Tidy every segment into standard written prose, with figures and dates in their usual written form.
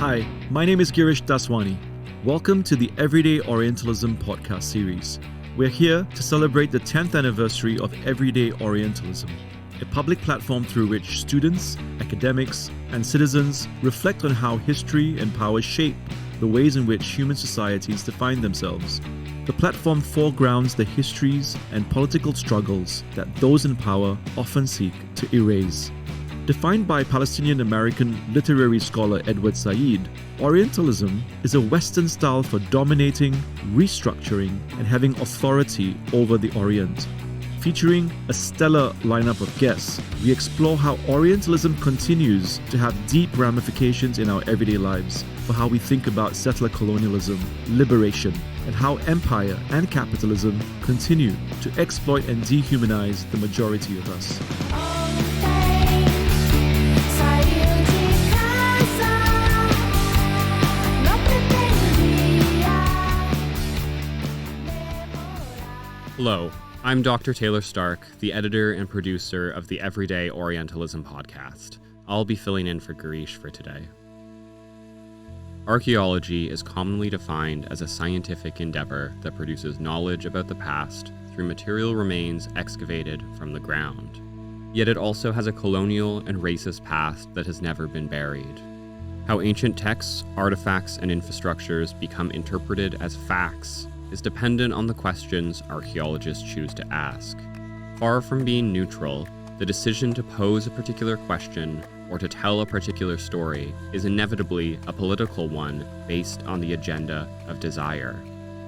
Hi, my name is Girish Daswani. Welcome to the Everyday Orientalism podcast series. We're here to celebrate the 10th anniversary of Everyday Orientalism, a public platform through which students, academics, and citizens reflect on how history and power shape the ways in which human societies define themselves. The platform foregrounds the histories and political struggles that those in power often seek to erase. Defined by Palestinian-American literary scholar Edward Said, Orientalism is a Western style for dominating, restructuring, and having authority over the Orient. Featuring a stellar lineup of guests, we explore how Orientalism continues to have deep ramifications in our everyday lives, for how we think about settler colonialism, liberation, and how empire and capitalism continue to exploit and dehumanize the majority of us. Hello, I'm Dr. Taylor Stark, the editor and producer of the Everyday Orientalism podcast. I'll be filling in for Girish for today. Archaeology is commonly defined as a scientific endeavor that produces knowledge about the past through material remains excavated from the ground. Yet it also has a colonial and racist past that has never been buried. How ancient texts, artifacts, and infrastructures become interpreted as facts is dependent on the questions archaeologists choose to ask. Far from being neutral, the decision to pose a particular question or to tell a particular story is inevitably a political one based on the agenda of desire.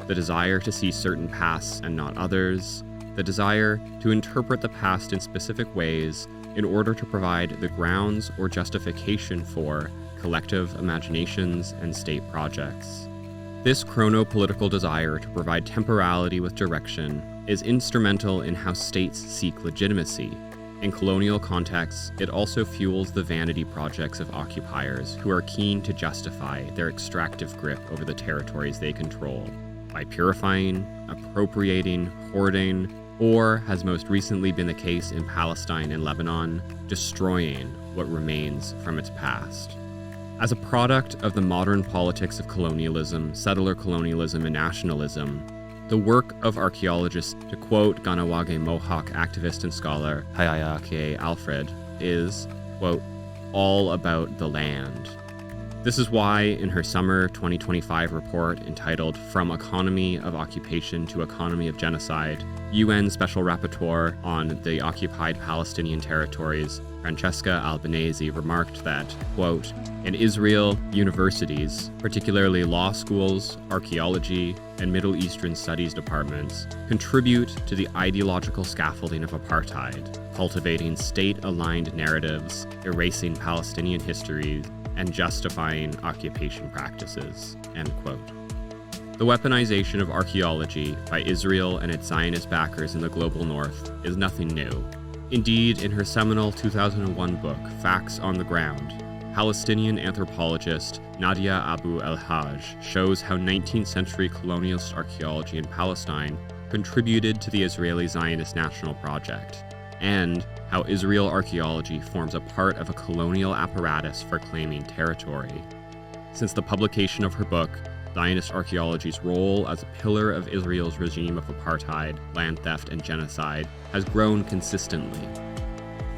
The desire to see certain pasts and not others, the desire to interpret the past in specific ways in order to provide the grounds or justification for collective imaginations and state projects. This chrono-political desire to provide temporality with direction is instrumental in how states seek legitimacy. In colonial contexts, it also fuels the vanity projects of occupiers who are keen to justify their extractive grip over the territories they control by purifying, appropriating, hoarding, or, has most recently been the case in Palestine and Lebanon, destroying what remains from its past. As a product of the modern politics of colonialism, settler colonialism, and nationalism, the work of archaeologists, to quote Ganawage Mohawk activist and scholar Hayayake Alfred, is, quote, all about the land. This is why, in her summer 2025 report entitled From Economy of Occupation to Economy of Genocide, UN Special Rapporteur on the Occupied Palestinian Territories, Francesca Albanese, remarked that, quote, in Israel, universities, particularly law schools, archaeology, and Middle Eastern studies departments, contribute to the ideological scaffolding of apartheid, cultivating state-aligned narratives, erasing Palestinian histories, and justifying occupation practices, end quote. The weaponization of archaeology by Israel and its Zionist backers in the global north is nothing new. Indeed, in her seminal 2001 book, Facts on the Ground, Palestinian anthropologist Nadia Abu el-Hajj shows how 19th century colonialist archaeology in Palestine contributed to the Israeli Zionist national project, and how Israel archaeology forms a part of a colonial apparatus for claiming territory. Since the publication of her book, Zionist archaeology's role as a pillar of Israel's regime of apartheid, land theft, and genocide has grown consistently.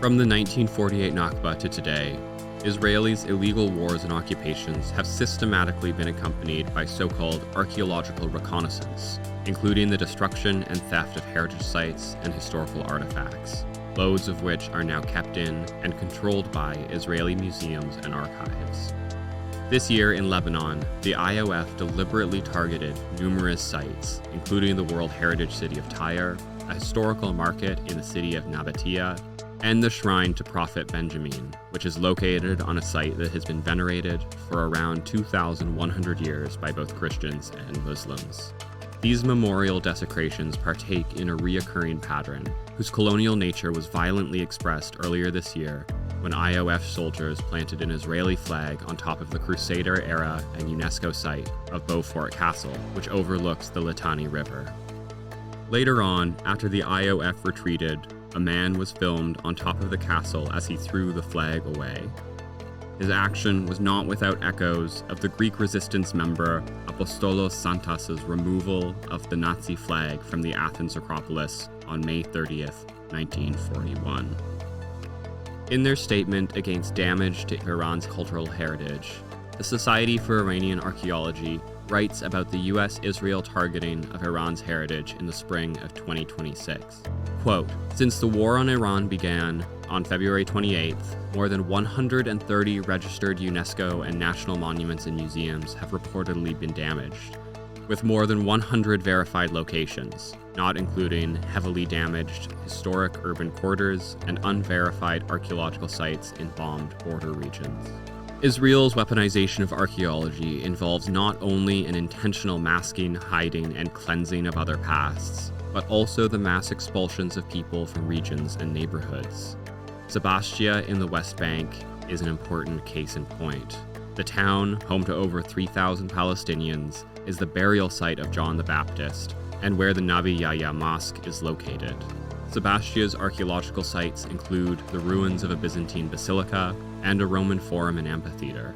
From the 1948 Nakba to today, Israelis' illegal wars and occupations have systematically been accompanied by so-called archaeological reconnaissance, including the destruction and theft of heritage sites and historical artifacts, loads of which are now kept in and controlled by Israeli museums and archives. This year in Lebanon, the IOF deliberately targeted numerous sites, including the World Heritage City of Tyre, a historical market in the city of Nabatea, and the shrine to Prophet Benjamin, which is located on a site that has been venerated for around 2,100 years by both Christians and Muslims. These memorial desecrations partake in a reoccurring pattern, whose colonial nature was violently expressed earlier this year when IOF soldiers planted an Israeli flag on top of the Crusader-era and UNESCO site of Beaufort Castle, which overlooks the Litani River. Later on, after the IOF retreated, a man was filmed on top of the castle as he threw the flag away. His action was not without echoes of the Greek resistance member Apostolos Santas's removal of the Nazi flag from the Athens Acropolis on May 30th, 1941. In their statement against damage to Iran's cultural heritage, the Society for Iranian Archaeology writes about the U.S.-Israel targeting of Iran's heritage in the spring of 2026. Quote, "Since the war on Iran began on February 28th, more than 130 registered UNESCO and national monuments and museums have reportedly been damaged, with more than 100 verified locations, not including heavily damaged historic urban quarters and unverified archaeological sites in bombed border regions." Israel's weaponization of archaeology involves not only an intentional masking, hiding, and cleansing of other pasts, but also the mass expulsions of people from regions and neighborhoods. Sebastia in the West Bank is an important case in point. The town, home to over 3,000 Palestinians, is the burial site of John the Baptist and where the Nabi Yahya Mosque is located. Sebastia's archaeological sites include the ruins of a Byzantine basilica and a Roman forum and amphitheater.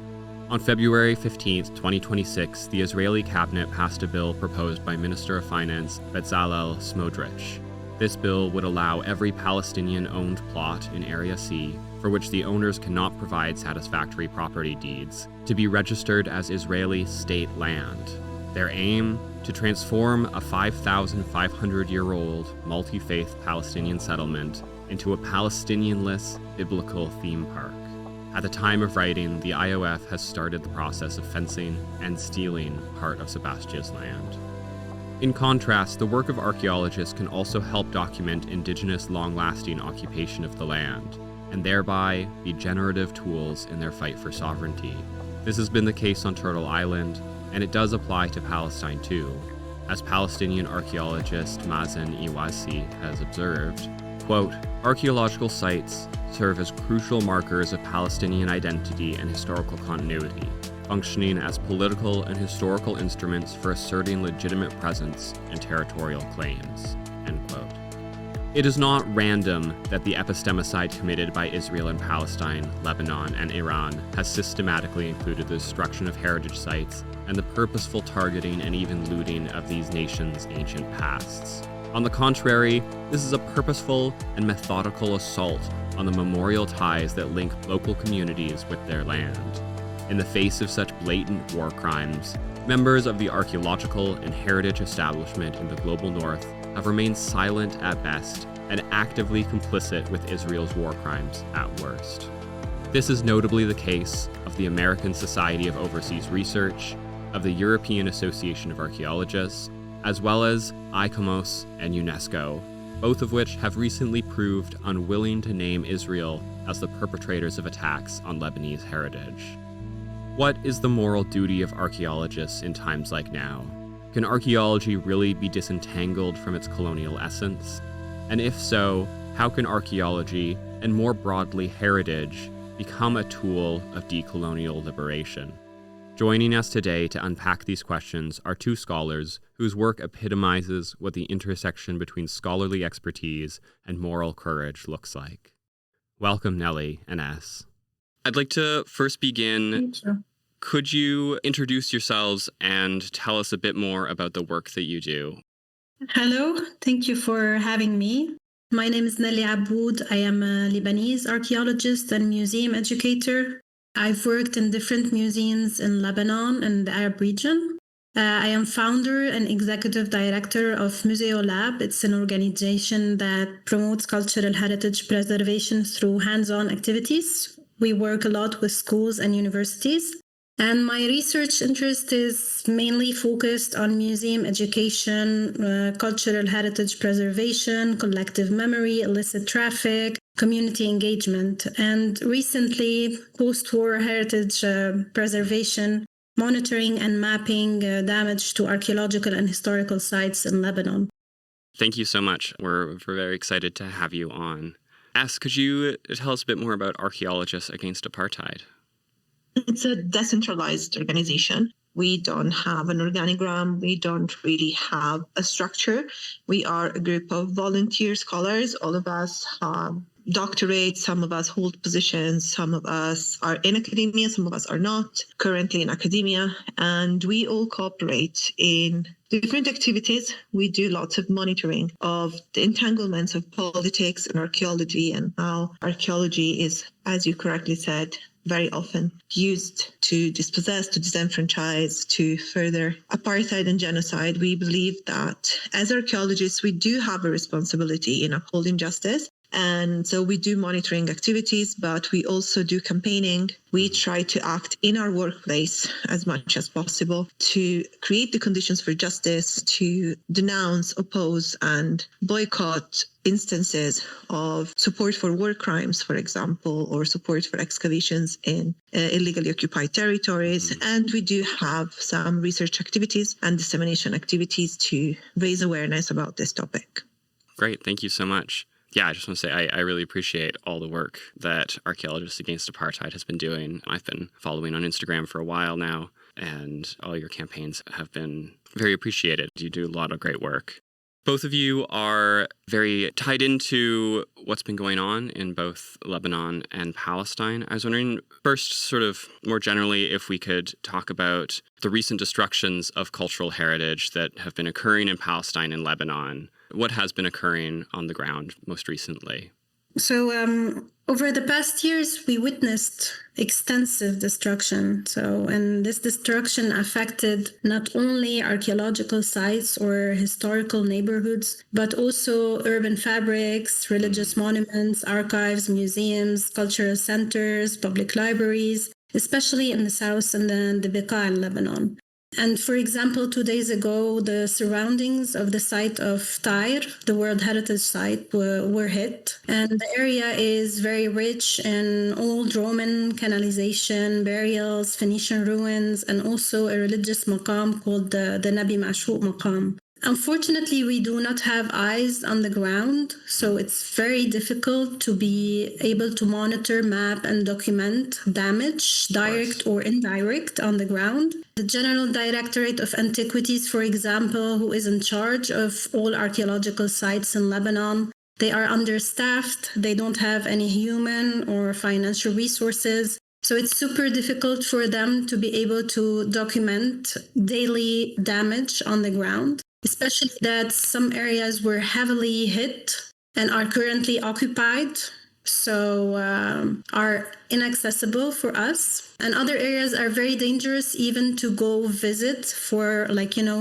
On February 15, 2026, the Israeli cabinet passed a bill proposed by Minister of Finance Bezalel Smotrich. This bill would allow every Palestinian-owned plot in Area C, for which the owners cannot provide satisfactory property deeds, to be registered as Israeli state land. Their aim? To transform a 5,500-year-old multi-faith Palestinian settlement into a Palestinian-less biblical theme park. At the time of writing, the IOF has started the process of fencing and stealing part of Sebastia's land. In contrast, the work of archaeologists can also help document indigenous long-lasting occupation of the land, and thereby be generative tools in their fight for sovereignty. This has been the case on Turtle Island, and it does apply to Palestine too, as Palestinian archaeologist Mazen Iwazi has observed. Quote, "Archaeological sites serve as crucial markers of Palestinian identity and historical continuity, functioning as political and historical instruments for asserting legitimate presence and territorial claims." End quote. It is not random that the epistemicide committed by Israel and Palestine, Lebanon, and Iran has systematically included the destruction of heritage sites and the purposeful targeting and even looting of these nations' ancient pasts. On the contrary, this is a purposeful and methodical assault on the memorial ties that link local communities with their land. In the face of such blatant war crimes, members of the archaeological and heritage establishment in the global north have remained silent at best and actively complicit with Israel's war crimes at worst. This is notably the case of the American Society of Overseas Research, of the European Association of Archaeologists, as well as ICOMOS and UNESCO, both of which have recently proved unwilling to name Israel as the perpetrators of attacks on Lebanese heritage. What is the moral duty of archaeologists in times like now? Can archaeology really be disentangled from its colonial essence? And if so, how can archaeology, and more broadly heritage, become a tool of decolonial liberation? Joining us today to unpack these questions are two scholars whose work epitomizes what the intersection between scholarly expertise and moral courage looks like. Welcome, Nelly and S. I'd like to first begin. Thank you. Could you introduce yourselves and tell us a bit more about the work that you do? Hello, thank you for having me. My name is Nelly Abboud. I am a Lebanese archaeologist and museum educator. I've worked in different museums in Lebanon and the Arab region. I am founder and executive director of Museo Lab. It's an organization that promotes cultural heritage preservation through hands-on activities. We work a lot with schools and universities. And my research interest is mainly focused on museum education, cultural heritage preservation, collective memory, illicit traffic, community engagement, and recently post-war heritage preservation, monitoring and mapping damage to archaeological and historical sites in Lebanon. Thank you so much. We're very excited to have you on. S, could you tell us a bit more about Archaeologists Against Apartheid? It's a decentralized organization. We don't have an organigram. We don't really have a structure. We are a group of volunteer scholars. All of us have doctorates, some of us hold positions, some of us are in academia, some of us are not currently in academia, and we all cooperate in different activities. We do lots of monitoring of the entanglements of politics and archaeology, and how archaeology is, as you correctly said, very often used to dispossess, to disenfranchise, to further apartheid and genocide. We believe that as archaeologists, we do have a responsibility in upholding justice. And so we do monitoring activities, but we also do campaigning. We try to act in our workplace as much as possible to create the conditions for justice, to denounce, oppose, and boycott instances of support for war crimes, for example, or support for excavations in illegally occupied territories. And we do have some research activities and dissemination activities to raise awareness about this topic. Great. Thank you so much. Yeah, I just want to say I really appreciate all the work that Archaeologists Against Apartheid has been doing. I've been following on Instagram for a while now, and all your campaigns have been very appreciated. You do a lot of great work. Both of you are very tied into what's been going on in both Lebanon and Palestine. I was wondering, first, sort of more generally, if we could talk about the recent destructions of cultural heritage that have been occurring in Palestine and Lebanon. What has been occurring on the ground most recently? So over the past years, we witnessed extensive destruction. And this destruction affected not only archaeological sites or historical neighborhoods, but also urban fabrics, religious monuments, archives, museums, cultural centers, public libraries, especially in the south and the Bekaa in Lebanon. And for example, 2 days ago, the surroundings of the site of Tyre, the World Heritage Site, were hit. And the area is very rich in old Roman canalization, burials, Phoenician ruins, and also a religious maqam called the Nabi Mashouk maqam. Unfortunately, we do not have eyes on the ground, so it's very difficult to be able to monitor, map, and document damage, direct or indirect, on the ground. The General Directorate of Antiquities, for example, who is in charge of all archaeological sites in Lebanon, they are understaffed, they don't have any human or financial resources. So it's super difficult for them to be able to document daily damage on the ground, especially that some areas were heavily hit and are currently occupied, so are inaccessible for us. And other areas are very dangerous even to go visit for,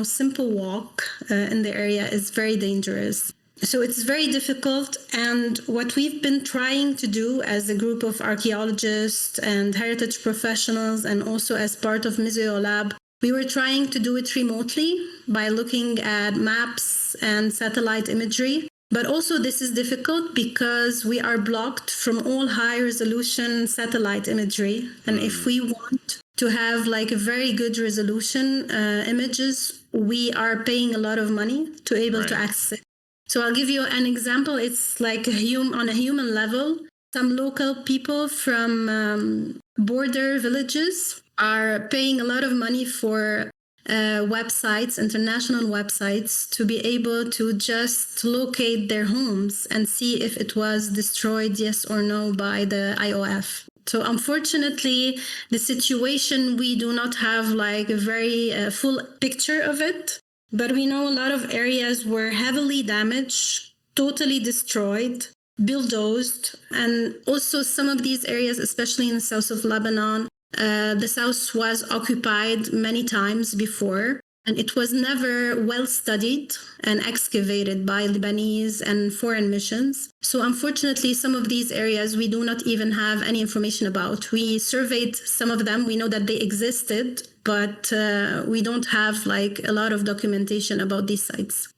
simple walk in the area is very dangerous. So it's very difficult, and what we've been trying to do as a group of archaeologists and heritage professionals, and also as part of Museo Lab, we were trying to do it remotely by looking at maps and satellite imagery. But also this is difficult because we are blocked from all high-resolution satellite imagery. And if we want to have a very good resolution images, we are paying a lot of money to be able to access it. So I'll give you an example. It's on a human level. Some local people from border villages are paying a lot of money for websites, international websites, to be able to just locate their homes and see if it was destroyed, yes or no, by the IOF. So unfortunately, the situation, we do not have a very full picture of it. But we know a lot of areas were heavily damaged, totally destroyed, bulldozed. And also some of these areas, especially in the south of Lebanon, the south was occupied many times before. And it was never well studied and excavated by Lebanese and foreign missions. So unfortunately, some of these areas we do not even have any information about. We surveyed some of them. We know that they existed, but we don't have a lot of documentation about these sites.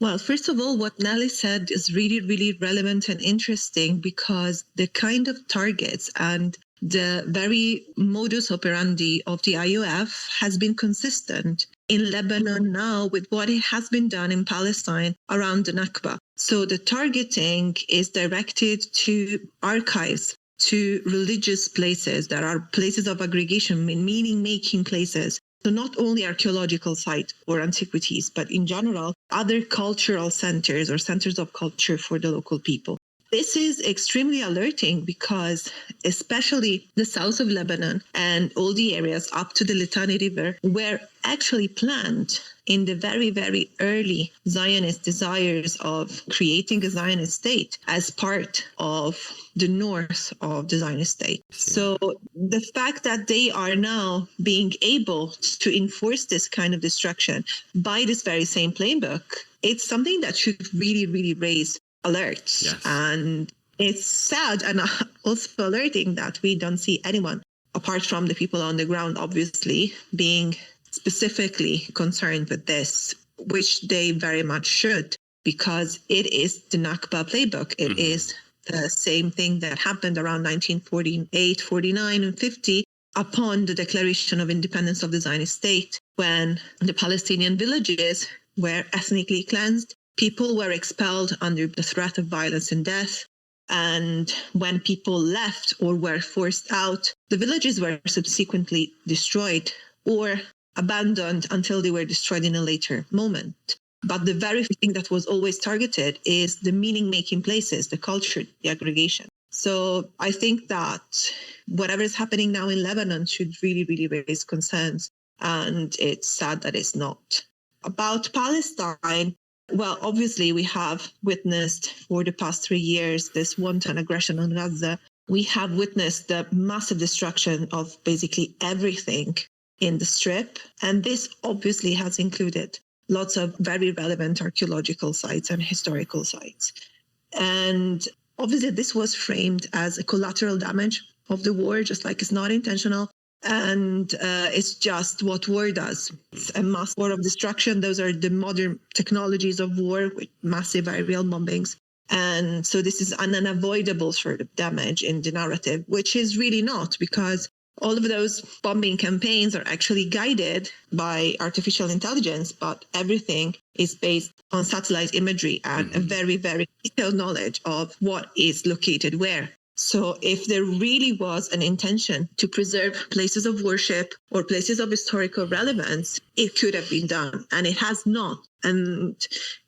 Well, first of all, what Nelly said is really, really relevant and interesting, because the kind of targets and the very modus operandi of the IOF has been consistent in Lebanon now with what has been done in Palestine around the Nakba. So the targeting is directed to archives, to religious places that are places of aggregation, meaning-making places. So not only archaeological sites or antiquities, but in general, other cultural centers or centers of culture for the local people. this is extremely alerting because especially the south of Lebanon and all the areas up to the Litani River were actually planned in the very, very early Zionist desires of creating a Zionist state as part of the north of the Zionist state. Yeah. So the fact that they are now being able to enforce this kind of destruction by this very same playbook, it's something that should really, really raise alerts. Yes. And it's sad and also alerting that we don't see anyone, apart from the people on the ground, obviously, being specifically concerned with this, which they very much should, because it is the Nakba playbook. It is the same thing that happened around 1948, 49, and 50 upon the declaration of independence of the Zionist state, when the Palestinian villages were ethnically cleansed. People were expelled under the threat of violence and death. And when people left or were forced out, the villages were subsequently destroyed or abandoned until they were destroyed in a later moment. But the very thing that was always targeted is the meaning-making places, the culture, the aggregation. So I think that whatever is happening now in Lebanon should really, really raise concerns. And it's sad that it's not. About Palestine, well, obviously, we have witnessed for the past 3 years this wanton aggression on Gaza. We have witnessed the massive destruction of basically everything in the Strip. And this obviously has included lots of very relevant archaeological sites and historical sites. And obviously, this was framed as a collateral damage of the war, just like it's not intentional. And it's just what war does. It's a mass war of destruction. Those are the modern technologies of war with massive aerial bombings. And so this is an unavoidable sort of damage in the narrative, which is really not, because all of those bombing campaigns are actually guided by artificial intelligence, but everything is based on satellite imagery and a very, very detailed knowledge of what is located where. So if there really was an intention to preserve places of worship or places of historical relevance, it could have been done, and it has not. And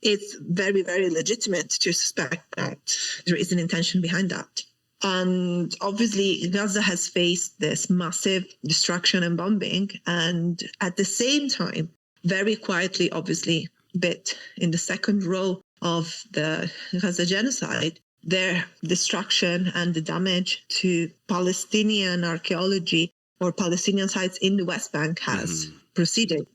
it's very, very legitimate to suspect that there is an intention behind that. And obviously, Gaza has faced this massive destruction and bombing. And at the same time, very quietly, obviously, but in the second row of the Gaza genocide, their destruction and the damage to Palestinian archaeology or Palestinian sites in the West Bank has proceeded.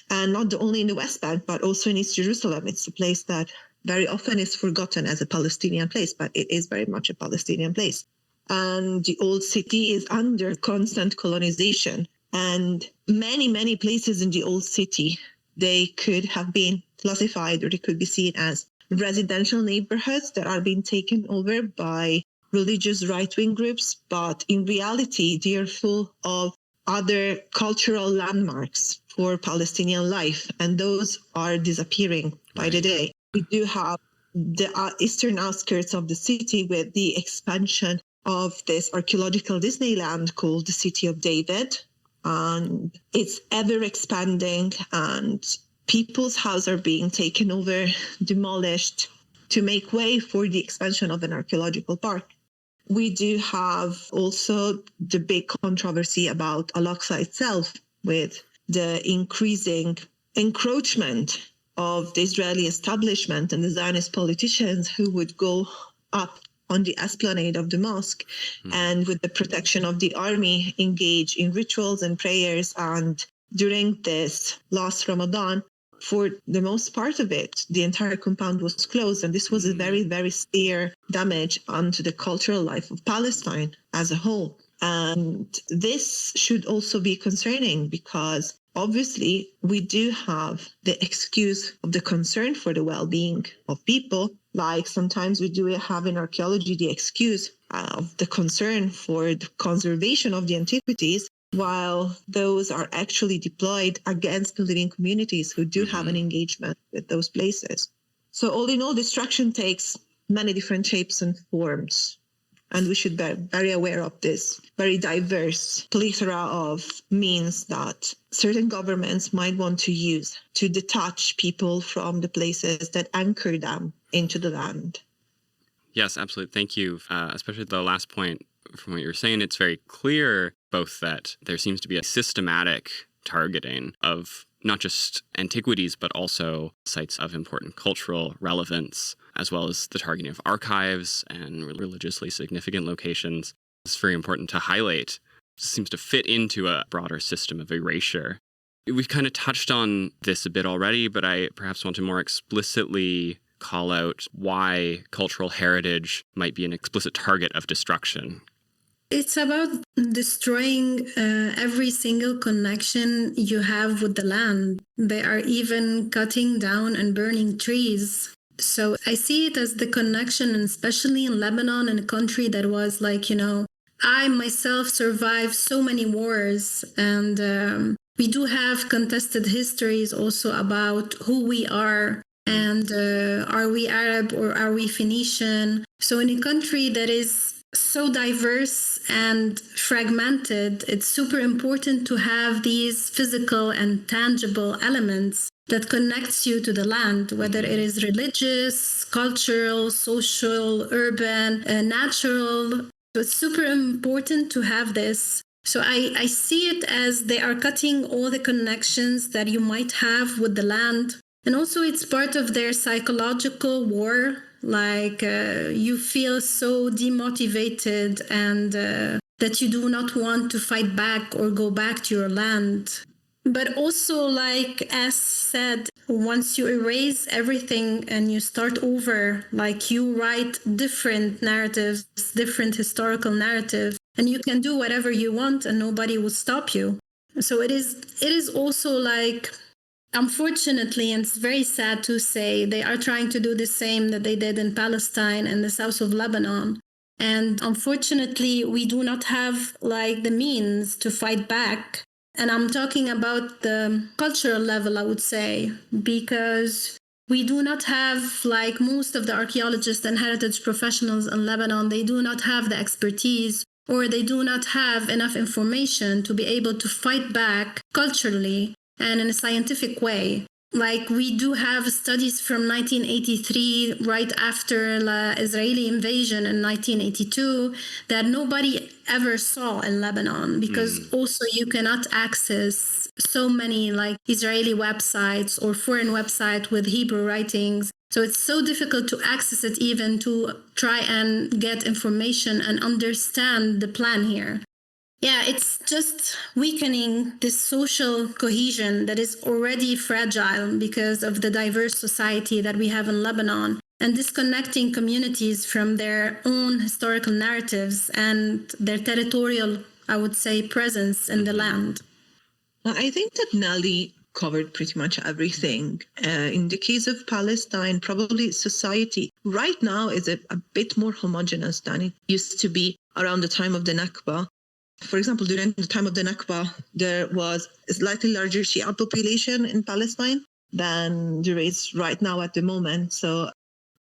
And not only in the West Bank, but also in East Jerusalem. It's a place that very often is forgotten as a Palestinian place, but it is very much a Palestinian place. And the old city is under constant colonization. And many, many places in the old city, they could have been classified, or they could be seen as residential neighborhoods that are being taken over by religious right-wing groups. But in reality, they are full of other cultural landmarks for Palestinian life. And those are disappearing by the day. We do have the eastern outskirts of the city with the expansion of this archaeological Disneyland called the City of David. And it's ever expanding, and people's houses are being taken over, demolished to make way for the expansion of an archaeological park. We do have also the big controversy about Al-Aqsa itself, with the increasing encroachment of the Israeli establishment and the Zionist politicians who would go up on the esplanade of the mosque and with the protection of the army engage in rituals and prayers. And during this last Ramadan, for the most part of it, the entire compound was closed. And this was a very, very severe damage onto the cultural life of Palestine as a whole. And this should also be concerning because obviously, we do have the excuse of the concern for the well-being of people. Like sometimes we do have in archaeology the excuse of the concern for the conservation of the antiquities, while those are actually deployed against the living communities who do have an engagement with those places. So all in all, destruction takes many different shapes and forms. And we should be very aware of this very diverse plethora of means that certain governments might want to use to detach people from the places that anchor them into the land. Yes, absolutely. Thank you. Especially the last point from what you're saying, it's very clear both that there seems to be a systematic targeting of not just antiquities, but also sites of important cultural relevance, as well as the targeting of archives and religiously significant locations. It's very important to highlight. It seems to fit into a broader system of erasure. We've kind of touched on this a bit already, but I perhaps want to more explicitly call out why cultural heritage might be an explicit target of destruction. It's about destroying every single connection you have with the land. They are even cutting down and burning trees. So I see it as the connection, and especially in Lebanon, in a country that was I myself survived so many wars, and we do have contested histories also about who we are. And are we Arab or are we Phoenician? So in a country that is so diverse and fragmented, it's super important to have these physical and tangible elements that connects you to the land, whether it is religious, cultural, social, urban, natural. So it's super important to have this. So I see it as they are cutting all the connections that you might have with the land. And also it's part of their psychological war, like you feel so demotivated and that you do not want to fight back or go back to your land. But also, like as said, once you erase everything and you start over, like you write different narratives, different historical narratives, and you can do whatever you want and nobody will stop you. So it is also like, unfortunately, and it's very sad to say, they are trying to do the same that they did in Palestine and the south of Lebanon. And unfortunately, we do not have like the means to fight back. And I'm talking about the cultural level, I would say, because we do not have, like most of the archaeologists and heritage professionals in Lebanon, they do not have the expertise, or they do not have enough information to be able to fight back culturally and in a scientific way. Like we do have studies from 1983, right after the Israeli invasion in 1982, that nobody ever saw in Lebanon, because also you cannot access so many like Israeli websites or foreign websites with Hebrew writings. So it's so difficult to access it, even to try and get information and understand the plan here. Yeah, it's just weakening this social cohesion that is already fragile because of the diverse society that we have in Lebanon, and disconnecting communities from their own historical narratives and their territorial, I would say, presence in the land. I think that Nelly covered pretty much everything. In the case of Palestine, probably society right now is a bit more homogeneous than it used to be around the time of the Nakba. For example, during the time of the Nakba, there was a slightly larger Shia population in Palestine than there is right now at the moment. So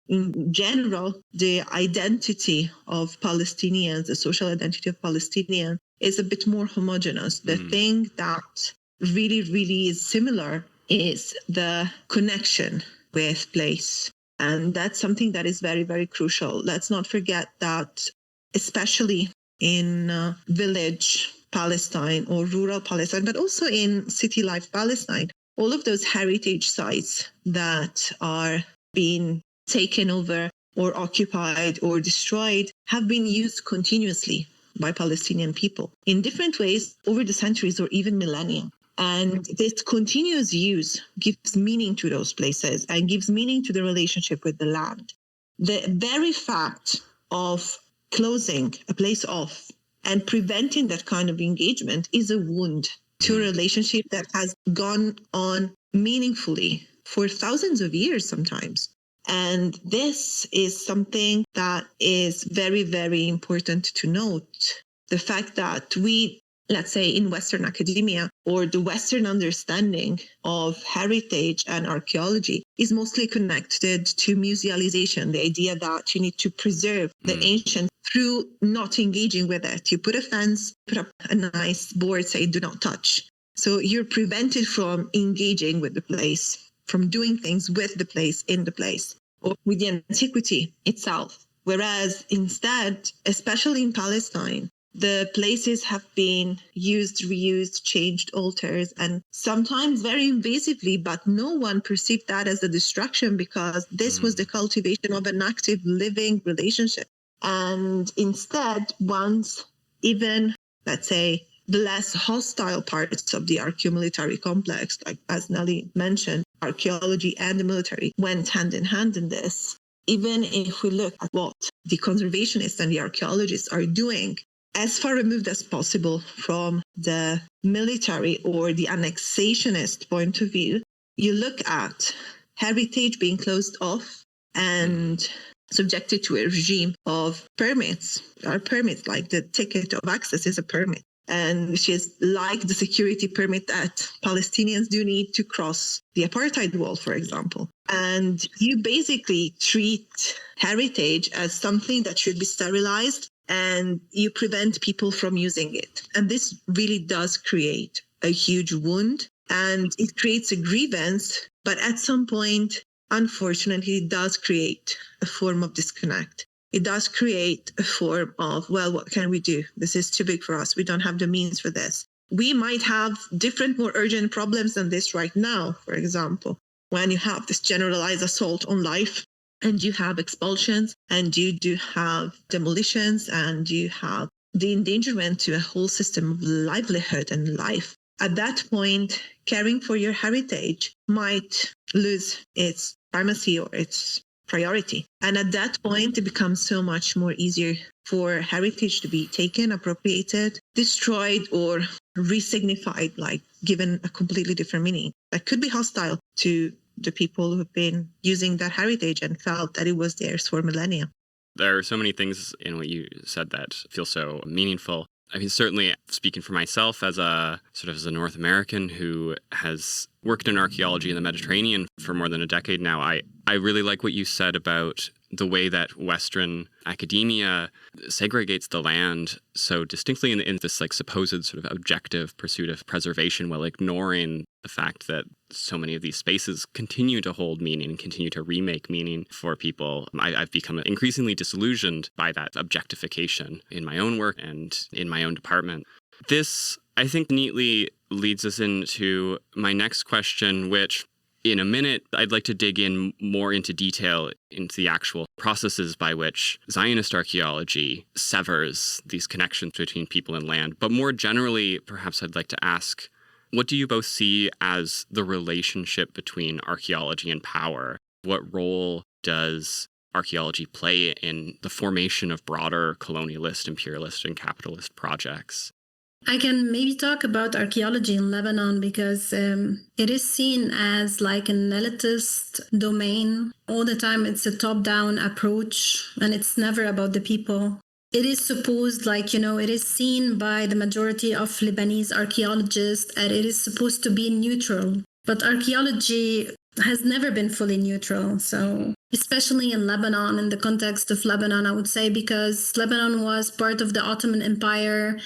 in general, the identity of Palestinians, the social identity of Palestinians, is a bit more homogeneous. The thing that really, really is similar is the connection with place. And that's something that is very, very crucial. Let's not forget that, especially in village Palestine or rural Palestine, but also in city life Palestine, all of those heritage sites that are being taken over or occupied or destroyed have been used continuously by Palestinian people in different ways over the centuries or even millennia. And this continuous use gives meaning to those places and gives meaning to the relationship with the land. The very fact of closing a place off and preventing that kind of engagement is a wound to a relationship that has gone on meaningfully for thousands of years sometimes. And this is something that is very, very important to note. The fact that we, let's say in Western academia, or the Western understanding of heritage and archaeology is mostly connected to musealization, the idea that you need to preserve the ancient through not engaging with it. You put a fence, put up a nice board, say do not touch. So you're prevented from engaging with the place, from doing things with the place, in the place, or with the antiquity itself. Whereas instead, especially in Palestine, the places have been used, reused, changed, altered, and sometimes very invasively, but no one perceived that as a destruction because this was the cultivation of an active living relationship. And instead, once even, let's say, the less hostile parts of the archaeomilitary complex, like as Nelly mentioned, archaeology and the military went hand in hand in this. Even if we look at what the conservationists and the archaeologists are doing, as far removed as possible from the military or the annexationist point of view, you look at heritage being closed off and subjected to a regime of permits. There are permits, like the ticket of access is a permit, and which is like the security permit that Palestinians do need to cross the apartheid wall, for example. And you basically treat heritage as something that should be sterilized, and you prevent people from using it. And this really does create a huge wound, and it creates a grievance, but at some point, unfortunately, it does create a form of disconnect. It does create a form of, well, what can we do? This is too big for us. We don't have the means for this. We might have different, more urgent problems than this right now, for example, when you have this generalized assault on life, and you have expulsions, and you do have demolitions, and you have the endangerment to a whole system of livelihood and life. At that point, caring for your heritage might lose its primacy or its priority. And at that point, it becomes so much more easier for heritage to be taken, appropriated, destroyed, or resignified, like given a completely different meaning that could be hostile to the people who have been using that heritage and felt that it was theirs for millennia. There are so many things in what you said that feel so meaningful. I mean, certainly speaking for myself as a North American who has worked in archaeology in the Mediterranean for more than a decade now, I really like what you said about the way that Western academia segregates the land so distinctly in this supposed sort of objective pursuit of preservation, while ignoring the fact that so many of these spaces continue to hold meaning and continue to remake meaning for people. I've become increasingly disillusioned by that objectification in my own work and in my own department. This, I think, neatly leads us into my next question, which in a minute, I'd like to dig in more into detail into the actual processes by which Zionist archaeology severs these connections between people and land. But more generally, perhaps I'd like to ask, what do you both see as the relationship between archaeology and power? What role does archaeology play in the formation of broader colonialist, imperialist, and capitalist projects? I can maybe talk about archaeology in Lebanon because it is seen as like an elitist domain. All the time it's a top-down approach and it's never about the people. It is supposed it is seen by the majority of Lebanese archaeologists and it is supposed to be neutral. But archaeology has never been fully neutral. So especially in Lebanon, in the context of Lebanon, I would say, because Lebanon was part of the Ottoman Empire,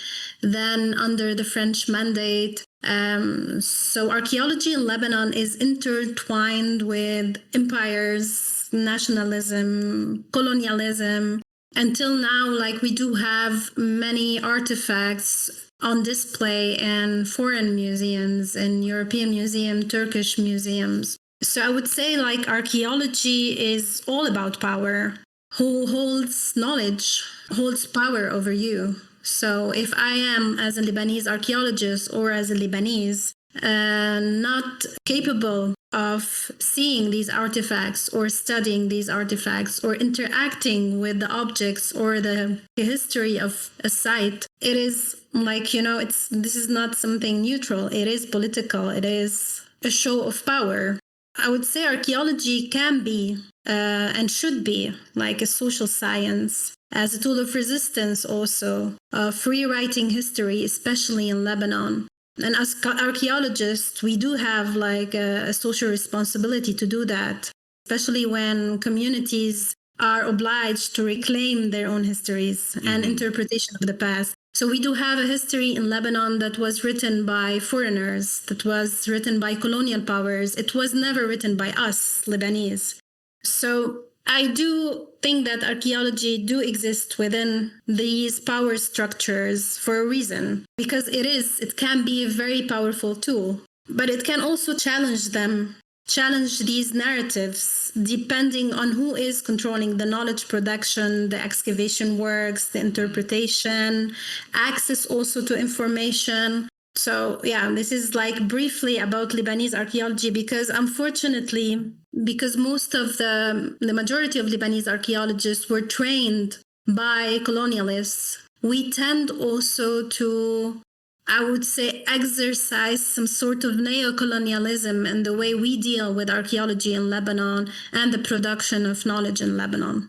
then under the French mandate. So archaeology in Lebanon is intertwined with empires, nationalism, colonialism. Until now, we do have many artifacts on display in foreign museums, in European museums, Turkish museums. So I would say archaeology is all about power. Who holds knowledge holds power over you. So if I am, as a Lebanese archaeologist or as a Lebanese, not capable of seeing these artifacts or studying these artifacts or interacting with the objects or the history of a site, it is this is not something neutral. It is political. It is a show of power. I would say archaeology can be and should be like a social science as a tool of resistance also, of rewriting history, especially in Lebanon. And as archaeologists, we do have a social responsibility to do that, especially when communities are obliged to reclaim their own histories and interpretation of the past. So we do have a history in Lebanon that was written by foreigners, that was written by colonial powers. It was never written by us, Lebanese. So I do think that archaeology do exist within these power structures for a reason, because it can be a very powerful tool, but it can also challenge them, challenge these narratives, depending on who is controlling the knowledge production, the excavation works, the interpretation, access also to information. So yeah, this is like briefly about Lebanese archaeology, because unfortunately, because most of the majority of Lebanese archaeologists were trained by colonialists, we tend also to, I would say, exercise some sort of neo-colonialism in the way we deal with archaeology in Lebanon and the production of knowledge in Lebanon.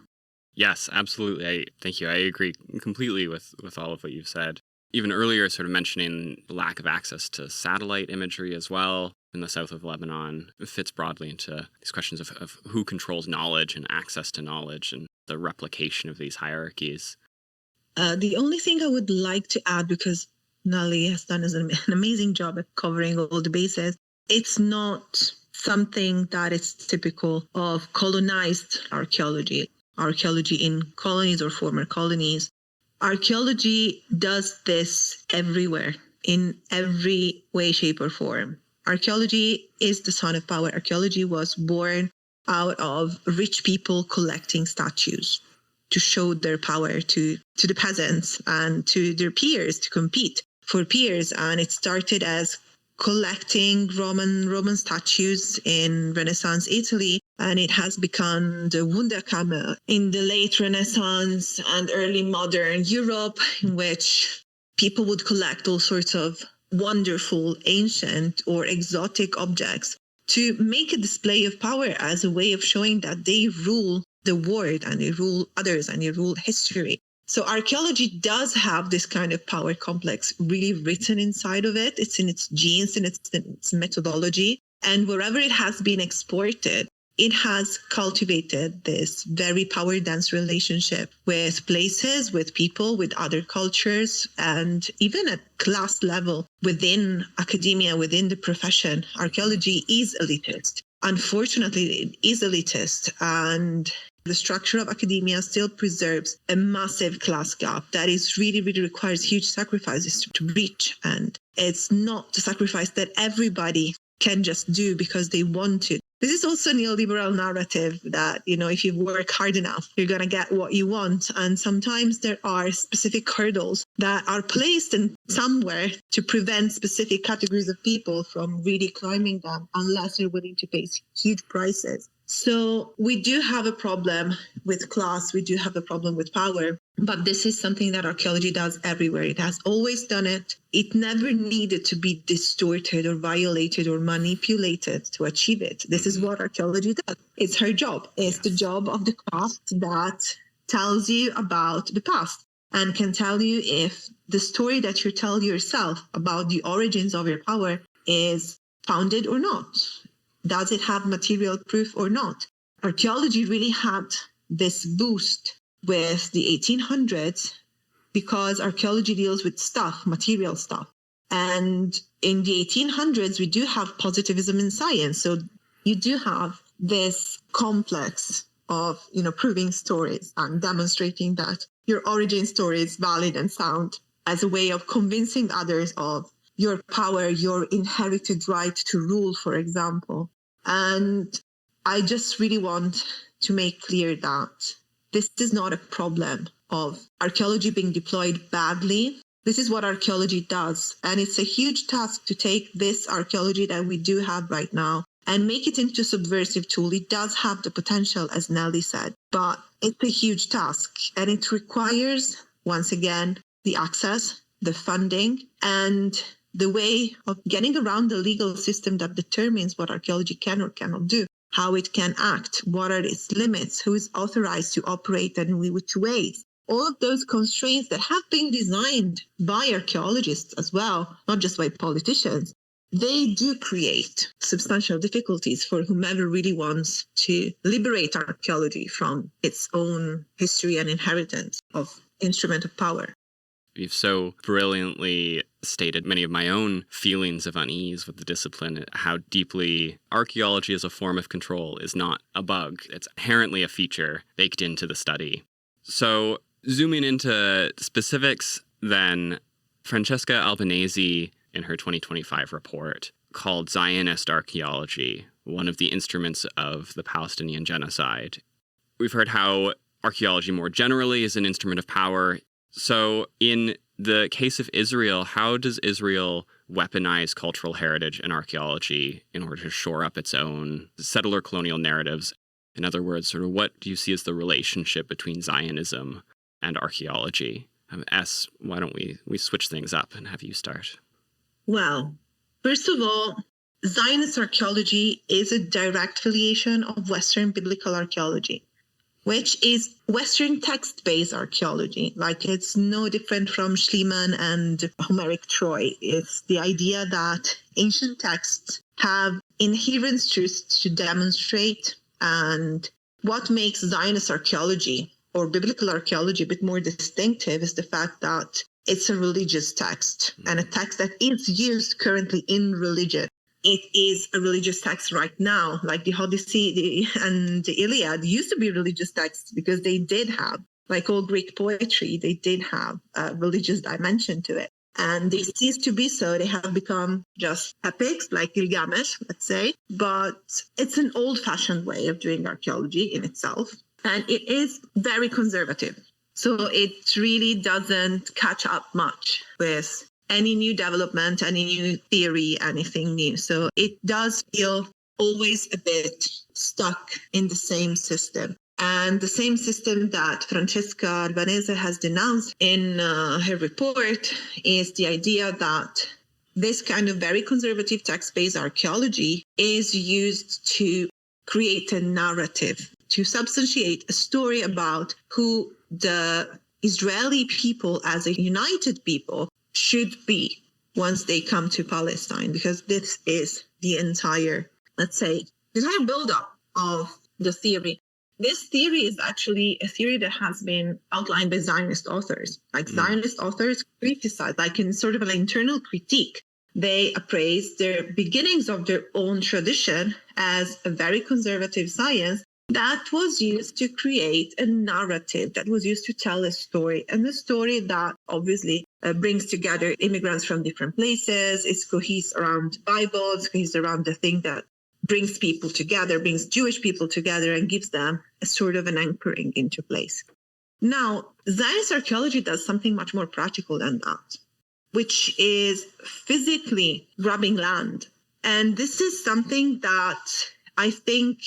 Yes, absolutely. Thank you. I agree completely with all of what you've said. Even earlier, sort of mentioning the lack of access to satellite imagery as well in the south of Lebanon, it fits broadly into these questions of who controls knowledge and access to knowledge and the replication of these hierarchies. The only thing I would like to add, because Nelly has done an amazing job at covering all the bases, it's not something that is typical of colonized archaeology in colonies or former colonies. Archaeology does this everywhere, in every way, shape, or form. Archaeology is the son of power. Archaeology was born out of rich people collecting statues to show their power to the peasants and to their peers, to compete for peers. And it started as collecting Roman statues in Renaissance Italy, and it has become the Wunderkammer in the late Renaissance and early modern Europe, in which people would collect all sorts of wonderful, ancient or exotic objects to make a display of power as a way of showing that they rule the world and they rule others and they rule history. So archaeology does have this kind of power complex really written inside of it. It's in its genes and it's in its methodology. And wherever it has been exported, it has cultivated this very power-dense relationship with places, with people, with other cultures, and even at class level within academia, within the profession. Archaeology is elitist. Unfortunately, it is elitist, and the structure of academia still preserves a massive class gap that is really requires huge sacrifices to breach. And it's not the sacrifice that everybody can just do because they want to. This is also a neoliberal narrative that, if you work hard enough, you're going to get what you want. And sometimes there are specific hurdles that are placed in somewhere to prevent specific categories of people from really climbing them unless you're willing to pay huge prices. So we do have a problem with class. We do have a problem with power. But this is something that archaeology does everywhere. It has always done it. It never needed to be distorted or violated or manipulated to achieve it. This is what archaeology does. It's her job. It's the job of the craft that tells you about the past and can tell you if the story that you tell yourself about the origins of your power is founded or not. Does it have material proof or not? Archaeology really had this boost with the 1800s because archaeology deals with stuff, material stuff. And in the 1800s, we do have positivism in science. So you do have this complex of, proving stories and demonstrating that your origin story is valid and sound as a way of convincing others of your power, your inherited right to rule, for example. And I just really want to make clear that this is not a problem of archaeology being deployed badly. This is what archaeology does. And it's a huge task to take this archaeology that we do have right now and make it into a subversive tool. It does have the potential, as Nelly said, but it's a huge task. And it requires, once again, the access, the funding, and the way of getting around the legal system that determines what archaeology can or cannot do, how it can act, what are its limits, who is authorized to operate and in which ways. All of those constraints that have been designed by archaeologists as well, not just by politicians, they do create substantial difficulties for whomever really wants to liberate archaeology from its own history and inheritance of instrument of power. You've so brilliantly stated many of my own feelings of unease with the discipline, how deeply archaeology as a form of control is not a bug. It's inherently a feature baked into the study. So zooming into specifics, then Francesca Albanese, in her 2025 report, called Zionist archaeology one of the instruments of the Palestinian genocide. We've heard how archaeology more generally is an instrument of power. So in the case of Israel, how does Israel weaponize cultural heritage and archaeology in order to shore up its own settler colonial narratives? In other words, sort of what do you see as the relationship between Zionism and archaeology? S, why don't we switch things up and have you start? Well, first of all, Zionist archaeology is a direct affiliation of Western biblical archaeology, which is Western text-based archaeology. Like, it's no different from Schliemann and Homeric Troy. It's the idea that ancient texts have inherent truths to demonstrate, and what makes Zionist archaeology or biblical archaeology a bit more distinctive is the fact that it's a religious text, and a text that is used currently in religion. It is a religious text right now, like the Odyssey and the Iliad used to be religious texts because they did have, like all Greek poetry, they did have a religious dimension to it. And they ceased to be so. They have become just epics, like Gilgamesh, let's say. But it's an old-fashioned way of doing archaeology in itself. And it is very conservative. So it really doesn't catch up much with any new development, any new theory, anything new. So it does feel always a bit stuck in the same system. And the same system that Francesca Albanese has denounced in her report is the idea that this kind of very conservative text-based archaeology is used to create a narrative, to substantiate a story about who the Israeli people as a united people should be once they come to Palestine, because this is the entire, let's say, the entire buildup of the theory. This theory is actually a theory that has been outlined by Zionist authors. Like Zionist authors criticize, like in sort of an internal critique, they appraise their beginnings of their own tradition as a very conservative science that was used to create a narrative, that was used to tell a story, and a story that obviously brings together immigrants from different places. It's cohesed around Bible, it's cohesed around the thing that brings people together, brings Jewish people together, and gives them a sort of an anchoring into place. Now, Zionist archaeology does something much more practical than that, which is physically grabbing land. And this is something that I think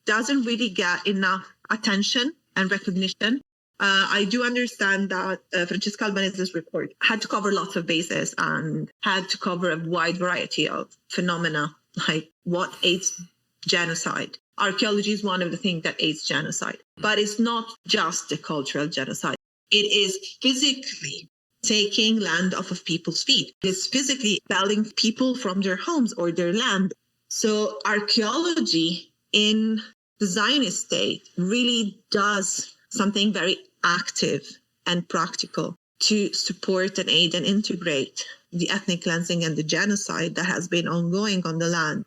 doesn't really get enough attention and recognition. I do understand that Francesca Albanese's report had to cover lots of bases and had to cover a wide variety of phenomena, like what aids genocide. Archaeology is one of the things that aids genocide, but it's not just the cultural genocide. It is physically taking land off of people's feet. It's physically expelling people from their homes or their land. So archaeology in the Zionist state really does something very active and practical to support and aid and integrate the ethnic cleansing and the genocide that has been ongoing on the land.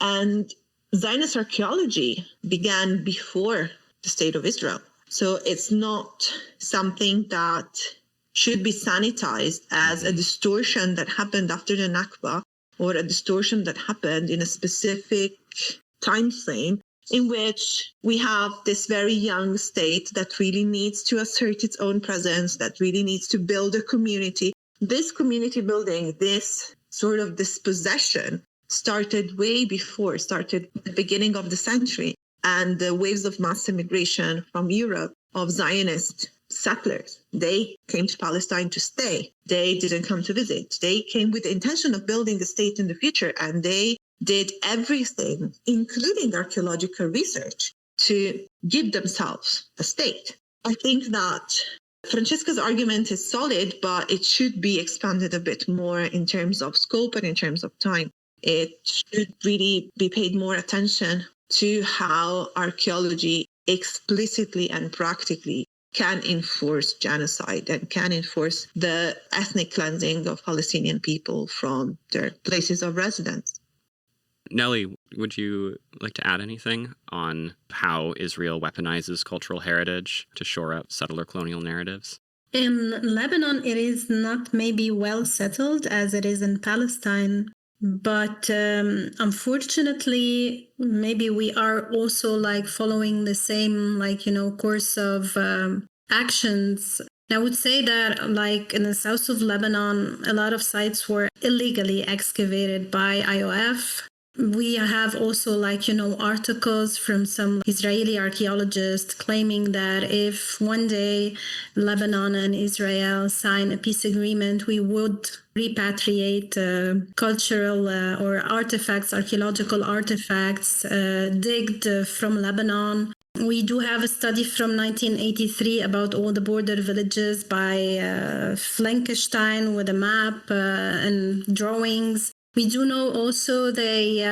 And Zionist archaeology began before the state of Israel. So it's not something that should be sanitized as a distortion that happened after the Nakba, or a distortion that happened in a specific time frame in which we have this very young state that really needs to assert its own presence, that really needs to build a community. This community building, this sort of dispossession started way before, started at the beginning of the century. And the waves of mass immigration from Europe of Zionist settlers, they came to Palestine to stay. They didn't come to visit. They came with the intention of building the state in the future, and they did everything, including archaeological research, to give themselves a state. I think that Francesca's argument is solid, but it should be expanded a bit more in terms of scope and in terms of time. It should really be paid more attention to how archaeology explicitly and practically can enforce genocide and can enforce the ethnic cleansing of Palestinian people from their places of residence. Nelly, would you like to add anything on how Israel weaponizes cultural heritage to shore up settler colonial narratives? In Lebanon, it is not maybe well settled as it is in Palestine. But unfortunately, maybe we are also like following the same, course of actions. I would say that like in the south of Lebanon, a lot of sites were illegally excavated by IOF. We have also articles from some Israeli archaeologists claiming that if one day Lebanon and Israel sign a peace agreement, we would repatriate cultural or artifacts, archaeological artifacts digged from Lebanon. We do have a study from 1983 about all the border villages by Flankenstein with a map and drawings. We do know also they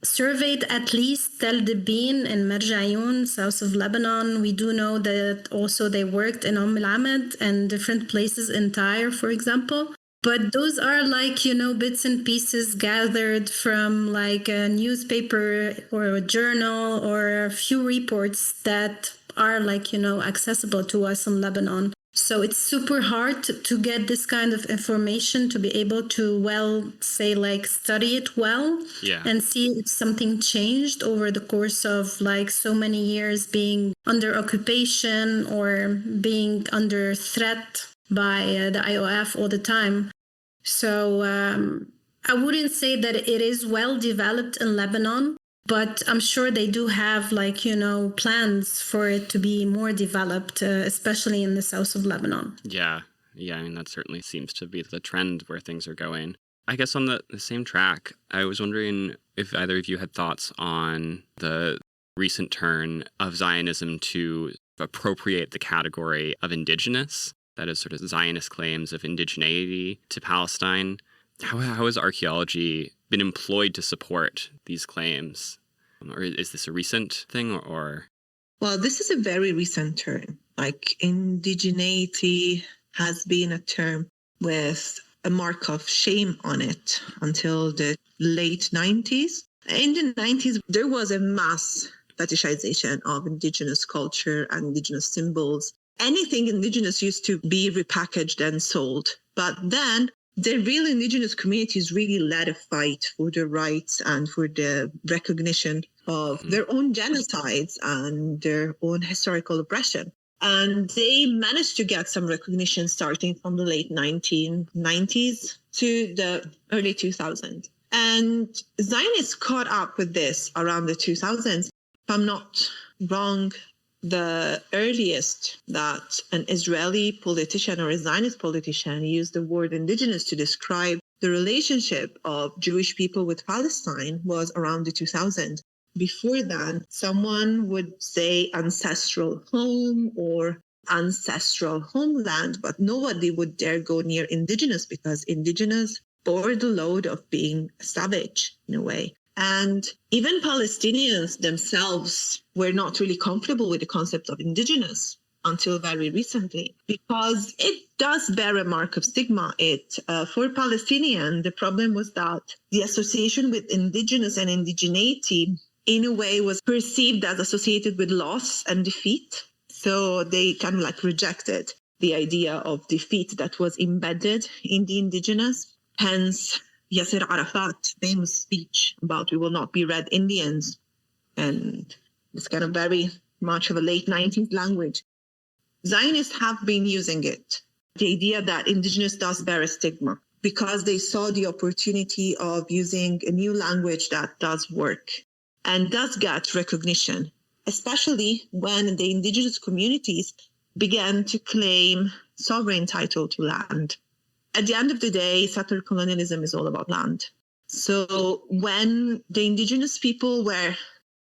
surveyed at least Tel Debin and Merjayoun, south of Lebanon. We do know that also they worked in Ahmed and different places in Tyre, for example. But those are bits and pieces gathered from a newspaper or a journal or a few reports that are accessible to us in Lebanon. So it's super hard to get this kind of information to be able to, study it well and see if something changed over the course of so many years being under occupation or being under threat by the IOF all the time. So I wouldn't say that it is well developed in Lebanon, but I'm sure they do have plans for it to be more developed, especially in the south of Lebanon. Yeah, I mean, that certainly seems to be the trend where things are going. I guess on the same track, I was wondering if either of you had thoughts on the recent turn of Zionism to appropriate the category of indigenous, that is sort of Zionist claims of indigeneity to Palestine. How has archaeology been employed to support these claims? Or is this a recent thing or? Well, this is a very recent term. Indigeneity has been a term with a mark of shame on it until the late 90s. In the 90s, there was a mass fetishization of indigenous culture and indigenous symbols. Anything indigenous used to be repackaged and sold. But then the real indigenous communities really led a fight for their rights and for the recognition of their own genocides and their own historical oppression. And they managed to get some recognition starting from the late 1990s to the early 2000s. And Zionists caught up with this around the 2000s. If I'm not wrong, the earliest that an Israeli politician or a Zionist politician used the word indigenous to describe the relationship of Jewish people with Palestine was around the 2000s. Before then, someone would say ancestral home or ancestral homeland, but nobody would dare go near indigenous because indigenous bore the load of being savage in a way. And even Palestinians themselves were not really comfortable with the concept of indigenous until very recently, because it does bear a mark of stigma. For Palestinians, the problem was that the association with indigenous and indigeneity in a way was perceived as associated with loss and defeat. So they kind of rejected the idea of defeat that was embedded in the indigenous. Hence, Yasser Arafat's famous speech about we will not be red Indians. And it's kind of very much of a late 19th language. Zionists have been using it. The idea that indigenous does bear a stigma because they saw the opportunity of using a new language that does work and does get recognition, especially when the indigenous communities began to claim sovereign title to land. At the end of the day, settler colonialism is all about land. So when the indigenous people were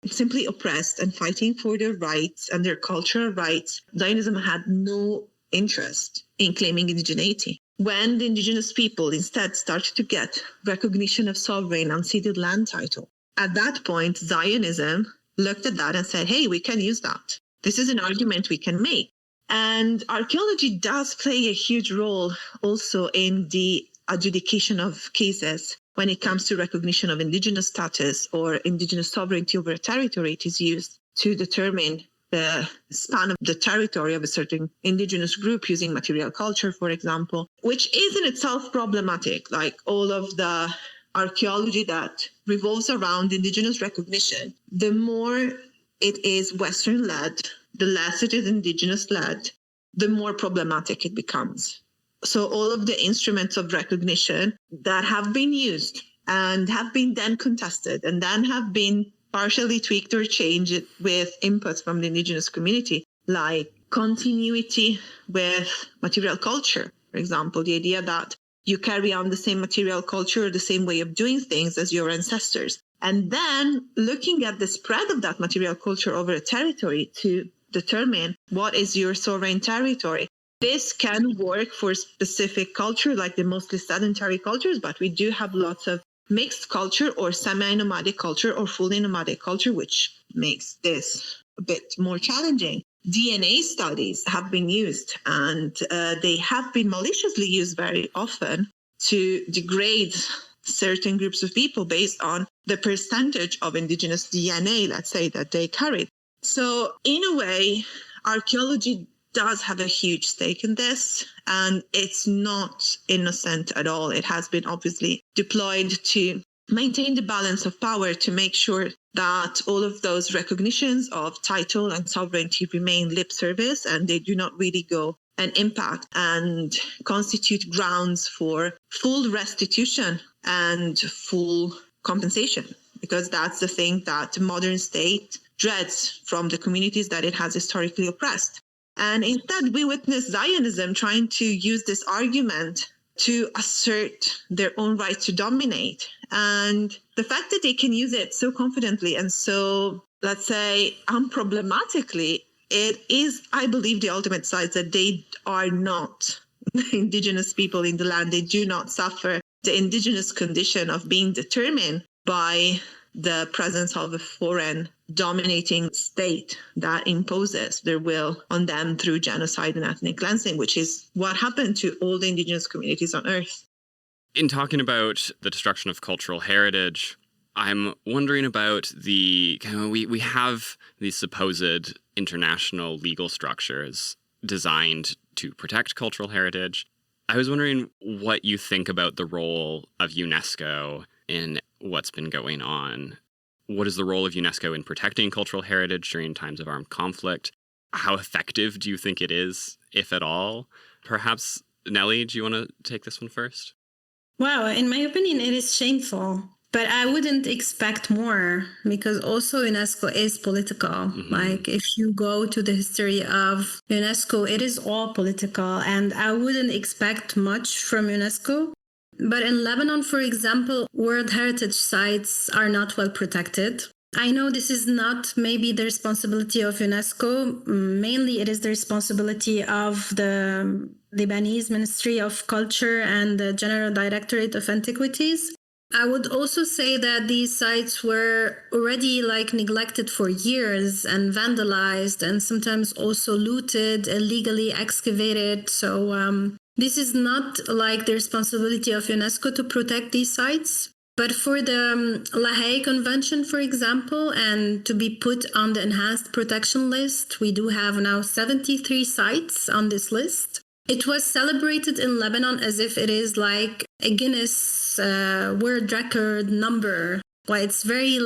simply oppressed and fighting for their rights and their cultural rights, Zionism had no interest in claiming indigeneity. When the indigenous people instead started to get recognition of sovereign unceded land title, at that point, Zionism looked at that and said, hey, we can use that. This is an argument we can make. And archaeology does play a huge role also in the adjudication of cases. When it comes to recognition of indigenous status or indigenous sovereignty over a territory, it is used to determine the span of the territory of a certain indigenous group using material culture, for example, which is in itself problematic. Like all of the archaeology that revolves around indigenous recognition, the more it is Western-led, the less it is indigenous-led, the more problematic it becomes. So all of the instruments of recognition that have been used and have been then contested and then have been partially tweaked or changed with inputs from the indigenous community, like continuity with material culture, for example, the idea that you carry on the same material culture, the same way of doing things as your ancestors. And then looking at the spread of that material culture over a territory to determine what is your sovereign territory. This can work for specific culture, like the mostly sedentary cultures, but we do have lots of mixed culture or semi-nomadic culture or fully nomadic culture, which makes this a bit more challenging. DNA studies have been used, and they have been maliciously used very often to degrade certain groups of people based on the percentage of indigenous DNA, let's say, that they carried. So in a way, archaeology does have a huge stake in this, and it's not innocent at all. It has been obviously deployed to maintain the balance of power, to make sure that all of those recognitions of title and sovereignty remain lip service and they do not really go and impact and constitute grounds for full restitution and full compensation, because that's the thing that the modern state dreads from the communities that it has historically oppressed. And instead, we witness Zionism trying to use this argument to assert their own right to dominate. And the fact that they can use it so confidently and so, let's say, unproblematically, it is, I believe, the ultimate sign that they are not indigenous people in the land. They do not suffer the indigenous condition of being determined by the presence of a foreign dominating state that imposes their will on them through genocide and ethnic cleansing, which is what happened to all the indigenous communities on Earth. In talking about the destruction of cultural heritage, I'm wondering about we have these supposed international legal structures designed to protect cultural heritage. I was wondering what you think about the role of UNESCO in what's been going on. What is the role of UNESCO in protecting cultural heritage during times of armed conflict? How effective do you think it is, if at all? Perhaps, Nelly, do you want to take this one first? Wow, in my opinion, it is shameful. But I wouldn't expect more, because also UNESCO is political. Mm-hmm. Like if you go to the history of UNESCO, it is all political, and I wouldn't expect much from UNESCO. But in Lebanon, for example, World Heritage sites are not well protected. I know this is not maybe the responsibility of UNESCO. Mainly, it is the responsibility of the Lebanese Ministry of Culture and the General Directorate of Antiquities. I would also say that these sites were already neglected for years and vandalized and sometimes also looted, illegally excavated. So this is not the responsibility of UNESCO to protect these sites. But for the La Haye Convention, for example, and to be put on the enhanced protection list, we do have now 73 sites on this list. It was celebrated in Lebanon as if it is like a Guinness World Record number. Well, it's very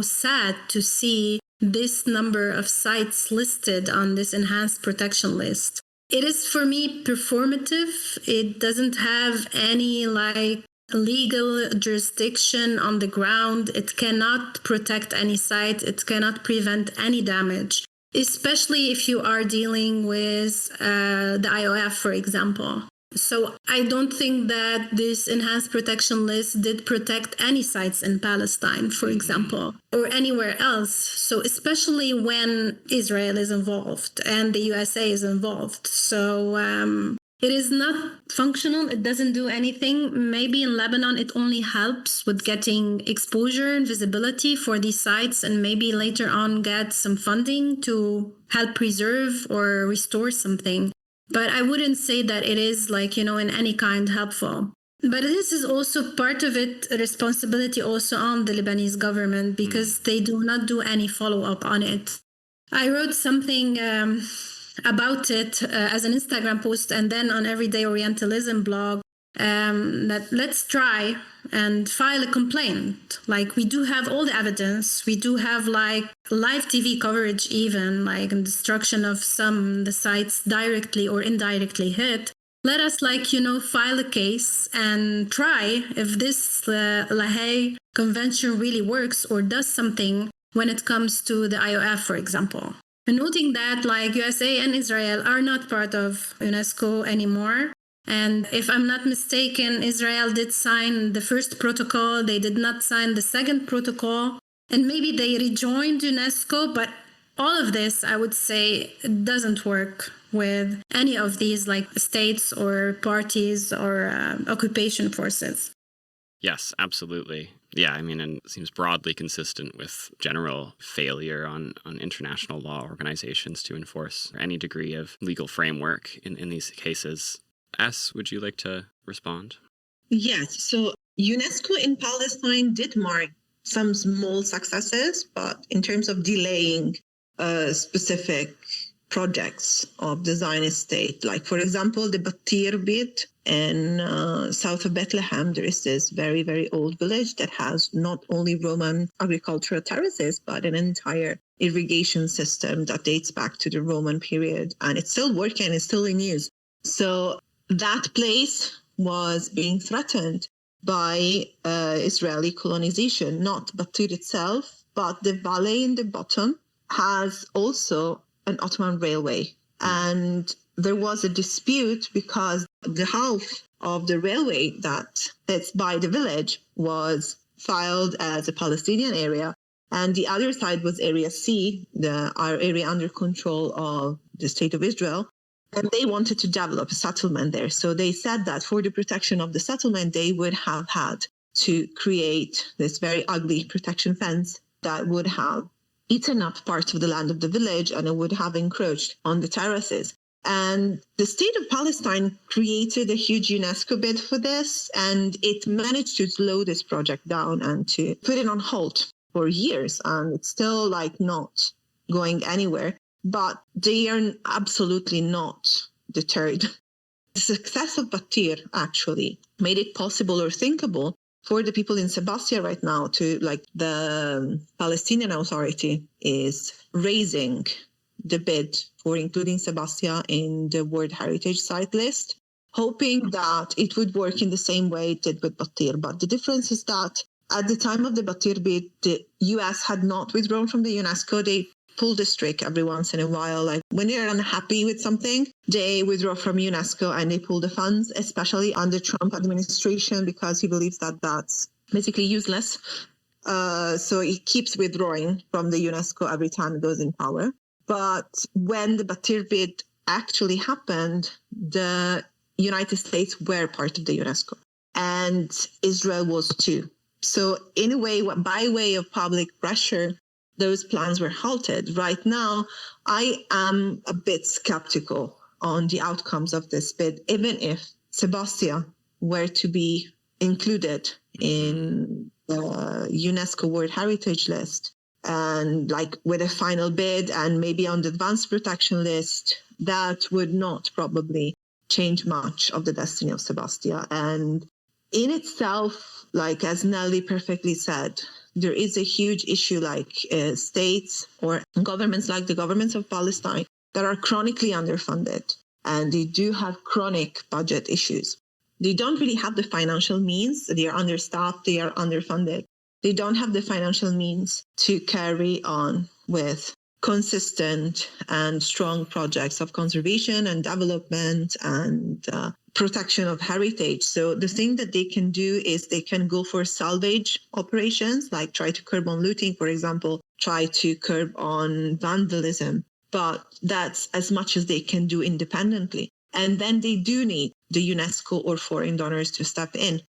sad to see this number of sites listed on this enhanced protection list. It is, for me, performative. It doesn't have any legal jurisdiction on the ground. It cannot protect any site. It cannot prevent any damage, especially if you are dealing with the IOF, for example. So I don't think that this enhanced protection list did protect any sites in Palestine, for example, or anywhere else. So especially when Israel is involved and the USA is involved. So It is not functional. It doesn't do anything. Maybe in Lebanon, it only helps with getting exposure and visibility for these sites, and maybe later on get some funding to help preserve or restore something. But I wouldn't say that it is in any kind helpful. But this is also part of it, a responsibility also on the Lebanese government, because they do not do any follow-up on it. I wrote something about it as an Instagram post and then on Everyday Orientalism blog that let's try and file a complaint. We do have all the evidence. We do have live TV coverage, even destruction of the sites directly or indirectly hit. Let us file a case and try if this La Haye Convention really works or does something when it comes to the IOF, for example. And noting that USA and Israel are not part of UNESCO anymore. And if I'm not mistaken, Israel did sign the first protocol. They did not sign the second protocol. And maybe they rejoined UNESCO. But all of this, I would say, doesn't work with any of these states or parties or occupation forces. Yes, absolutely. Yeah, and it seems broadly consistent with general failure on international law organizations to enforce any degree of legal framework in these cases. Would you like to respond? Yes. So UNESCO in Palestine did mark some small successes, but in terms of delaying specific projects of the Zionist state, for example, the Batir bit in south of Bethlehem, there is this very, very old village that has not only Roman agricultural terraces, but an entire irrigation system that dates back to the Roman period. And it's still working, it's still in use. So that place was being threatened by Israeli colonization, not Batir itself, but the valley in the bottom has also an Ottoman railway. And there was a dispute because the half of the railway that's by the village was filed as a Palestinian area, and the other side was Area C, our area under control of the State of Israel. And they wanted to develop a settlement there. So they said that for the protection of the settlement, they would have had to create this very ugly protection fence that would have eaten up parts of the land of the village, and it would have encroached on the terraces. And the state of Palestine created a huge UNESCO bid for this, and it managed to slow this project down and to put it on hold for years. And it's still not going anywhere. But they are absolutely not deterred. The success of Batir actually made it possible or thinkable for the people in Sebastia right now to, the Palestinian Authority is raising the bid for including Sebastia in the World Heritage Site list, hoping that it would work in the same way it did with Batir. But the difference is that at the time of the Batir bid, the US had not withdrawn from the UNESCO. They pull the trick every once in a while. When they're unhappy with something, they withdraw from UNESCO and they pull the funds, especially under Trump administration, because he believes that that's basically useless. So he keeps withdrawing from the UNESCO every time it goes in power. But when the Batir bid actually happened, the United States were part of the UNESCO, and Israel was too. So in a way, by way of public pressure, those plans were halted. Right now, I am a bit skeptical on the outcomes of this bid, even if Sebastia were to be included in the UNESCO World Heritage list, and with a final bid and maybe on the advanced protection list, that would not probably change much of the destiny of Sebastia. And in itself, as Nelly perfectly said, there is a huge issue states or governments like the governments of Palestine that are chronically underfunded, and they do have chronic budget issues. They don't really have the financial means. They are understaffed. They are underfunded. They don't have the financial means to carry on with consistent and strong projects of conservation and development and protection of heritage. So the thing that they can do is they can go for salvage operations, try to curb on looting, for example, try to curb on vandalism. But that's as much as they can do independently. And then they do need the UNESCO or foreign donors to step in.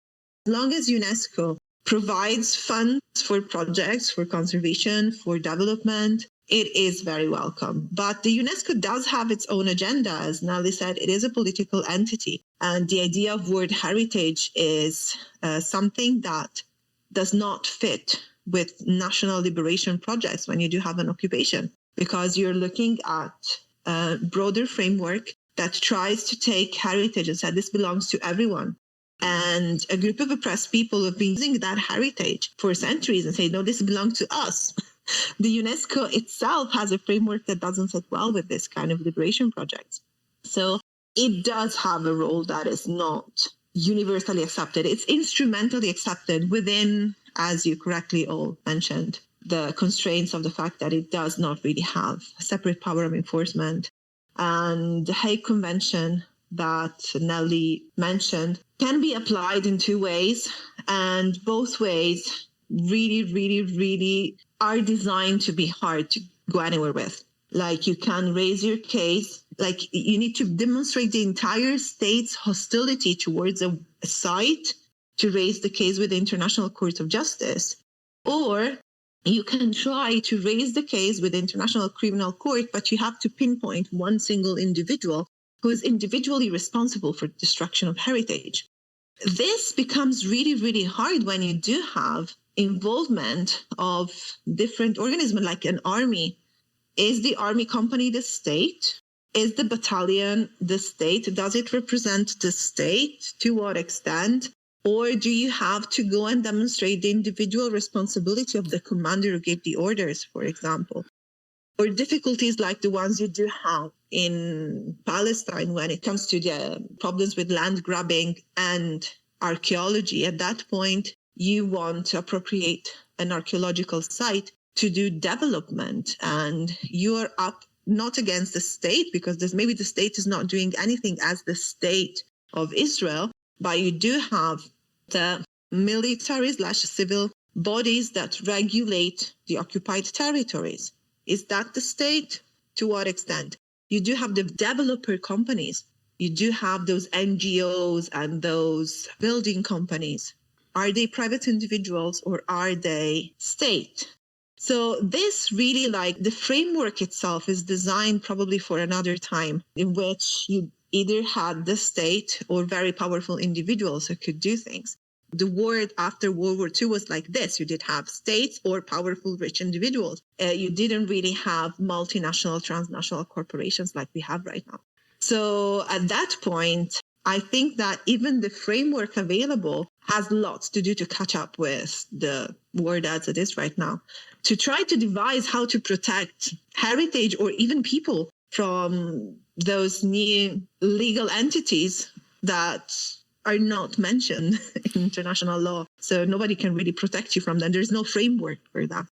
As long as UNESCO provides funds for projects, for conservation, for development, it is very welcome. But the UNESCO does have its own agenda. As Nelly said, it is a political entity. And the idea of World Heritage is something that does not fit with national liberation projects when you do have an occupation, because you're looking at a broader framework that tries to take heritage and say this belongs to everyone. And a group of oppressed people have been using that heritage for centuries and say, no, this belongs to us. The UNESCO itself has a framework that doesn't fit well with this kind of liberation projects. So it does have a role that is not universally accepted. It's instrumentally accepted within, as you correctly all mentioned, the constraints of the fact that it does not really have a separate power of enforcement. And the Hague Convention that Nelly mentioned can be applied in two ways. And both ways really are designed to be hard to go anywhere with. Like, you can raise your case, like you need to demonstrate the entire state's hostility towards a site to raise the case with the International Court of Justice. Or you can try to raise the case with the International Criminal Court, but you have to pinpoint one single individual who is individually responsible for destruction of heritage. This becomes really hard when you do have involvement of different organisms, like an army. Is the army company the state? Is the battalion the state? Does it represent the state? To what extent? Or do you have to go and demonstrate the individual responsibility of the commander who gave the orders, for example? Or difficulties like the ones you do have in Palestine when it comes to the problems with land grabbing and archaeology. At that point, you want to appropriate an archaeological site to do development, and you are up not against the state, because maybe the state is not doing anything as the state of Israel, but you do have the military/civil bodies that regulate the occupied territories. Is that the state? To what extent? You do have the developer companies. You do have those NGOs and those building companies. Are they private individuals or are they state? So this really, like, the framework itself is designed probably for another time in which you either had the state or very powerful individuals who could do things. The world after World War II was like this. You did have states or powerful, rich individuals. You didn't really have multinational, transnational corporations like we have right now. So at that point, I think that even the framework available has lots to do to catch up with the world as it is right now, to try to devise how to protect heritage or even people from those new legal entities that are not mentioned in international law. So nobody can really protect you from them. There's no framework for that.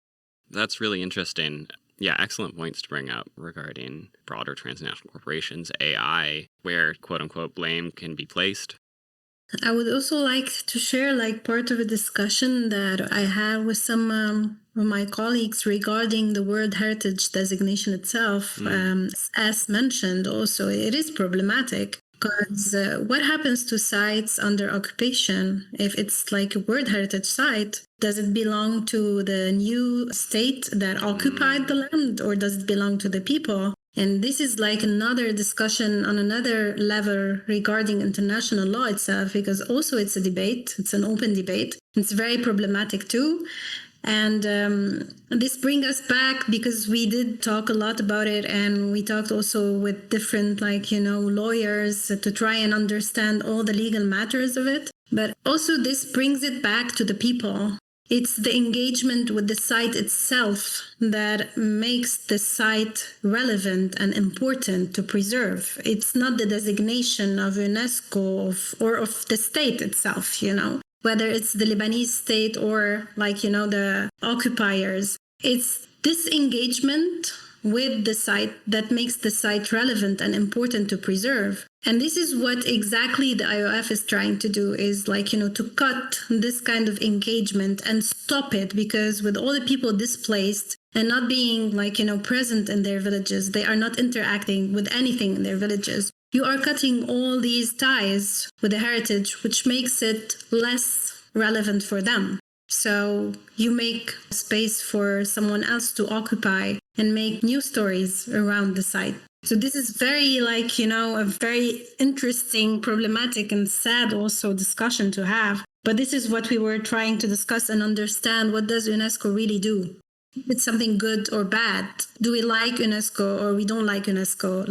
That's really interesting. Yeah, excellent points to bring up regarding broader transnational corporations, AI, where quote-unquote blame can be placed. I would also like to share like part of a discussion that I had with some of my colleagues regarding the World Heritage designation itself. As mentioned, also, it is problematic because what happens to sites under occupation? If it's like a World Heritage site, does it belong to the new state that occupied the land, or does it belong to the people? And this is like another discussion on another level regarding international law itself, because also it's a debate. It's an open debate. It's very problematic too. And this brings us back, because we did talk a lot about it, and we talked also with different, lawyers to try and understand all the legal matters of it. But also this brings it back to the people. It's the engagement with the site itself that makes the site relevant and important to preserve. It's not the designation of UNESCO or of the state itself, whether it's the Lebanese state or the occupiers. It's this engagement with the site that makes the site relevant and important to preserve. And this is what exactly the IOF is trying to do, is to cut this kind of engagement and stop it, because with all the people displaced and not being present in their villages, they are not interacting with anything in their villages. you are cutting all these ties with the heritage, which makes it less relevant for them. So you make space for someone else to occupy and make new stories around the site. So this is very a very interesting, problematic and sad also discussion to have. But this is what we were trying to discuss and understand. What does UNESCO really do? If it's something good or bad. Do we like UNESCO or we don't like UNESCO?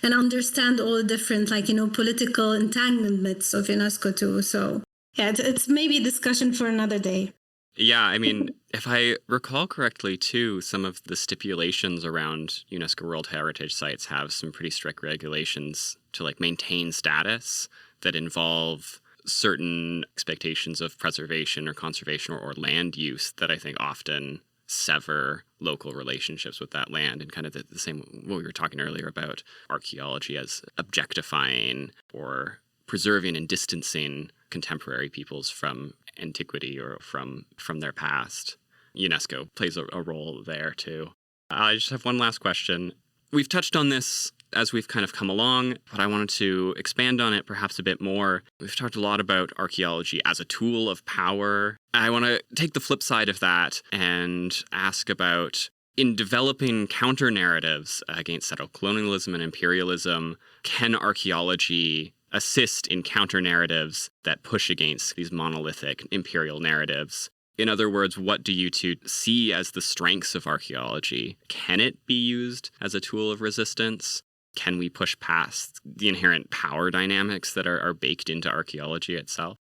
And understand all the different, political entanglements of UNESCO too. So yeah, it's maybe a discussion for another day. Yeah, I mean, if I recall correctly, too, some of the stipulations around UNESCO World Heritage Sites have some pretty strict regulations to maintain status that involve certain expectations of preservation or conservation or land use that I think often sever local relationships with that land, and kind of the same what we were talking earlier about archaeology as objectifying or preserving and distancing contemporary peoples from antiquity or from their past. UNESCO plays a role there too. I just have one last question. We've touched on this as we've kind of come along, but I wanted to expand on it perhaps a bit more. We've talked a lot about archaeology as a tool of power. I want to take the flip side of that and ask about, in developing counter-narratives against settler-colonialism and imperialism, can archaeology assist in counter-narratives that push against these monolithic imperial narratives? In other words, what do you two see as the strengths of archaeology? Can it be used as a tool of resistance? Can we push past the inherent power dynamics that are baked into archaeology itself?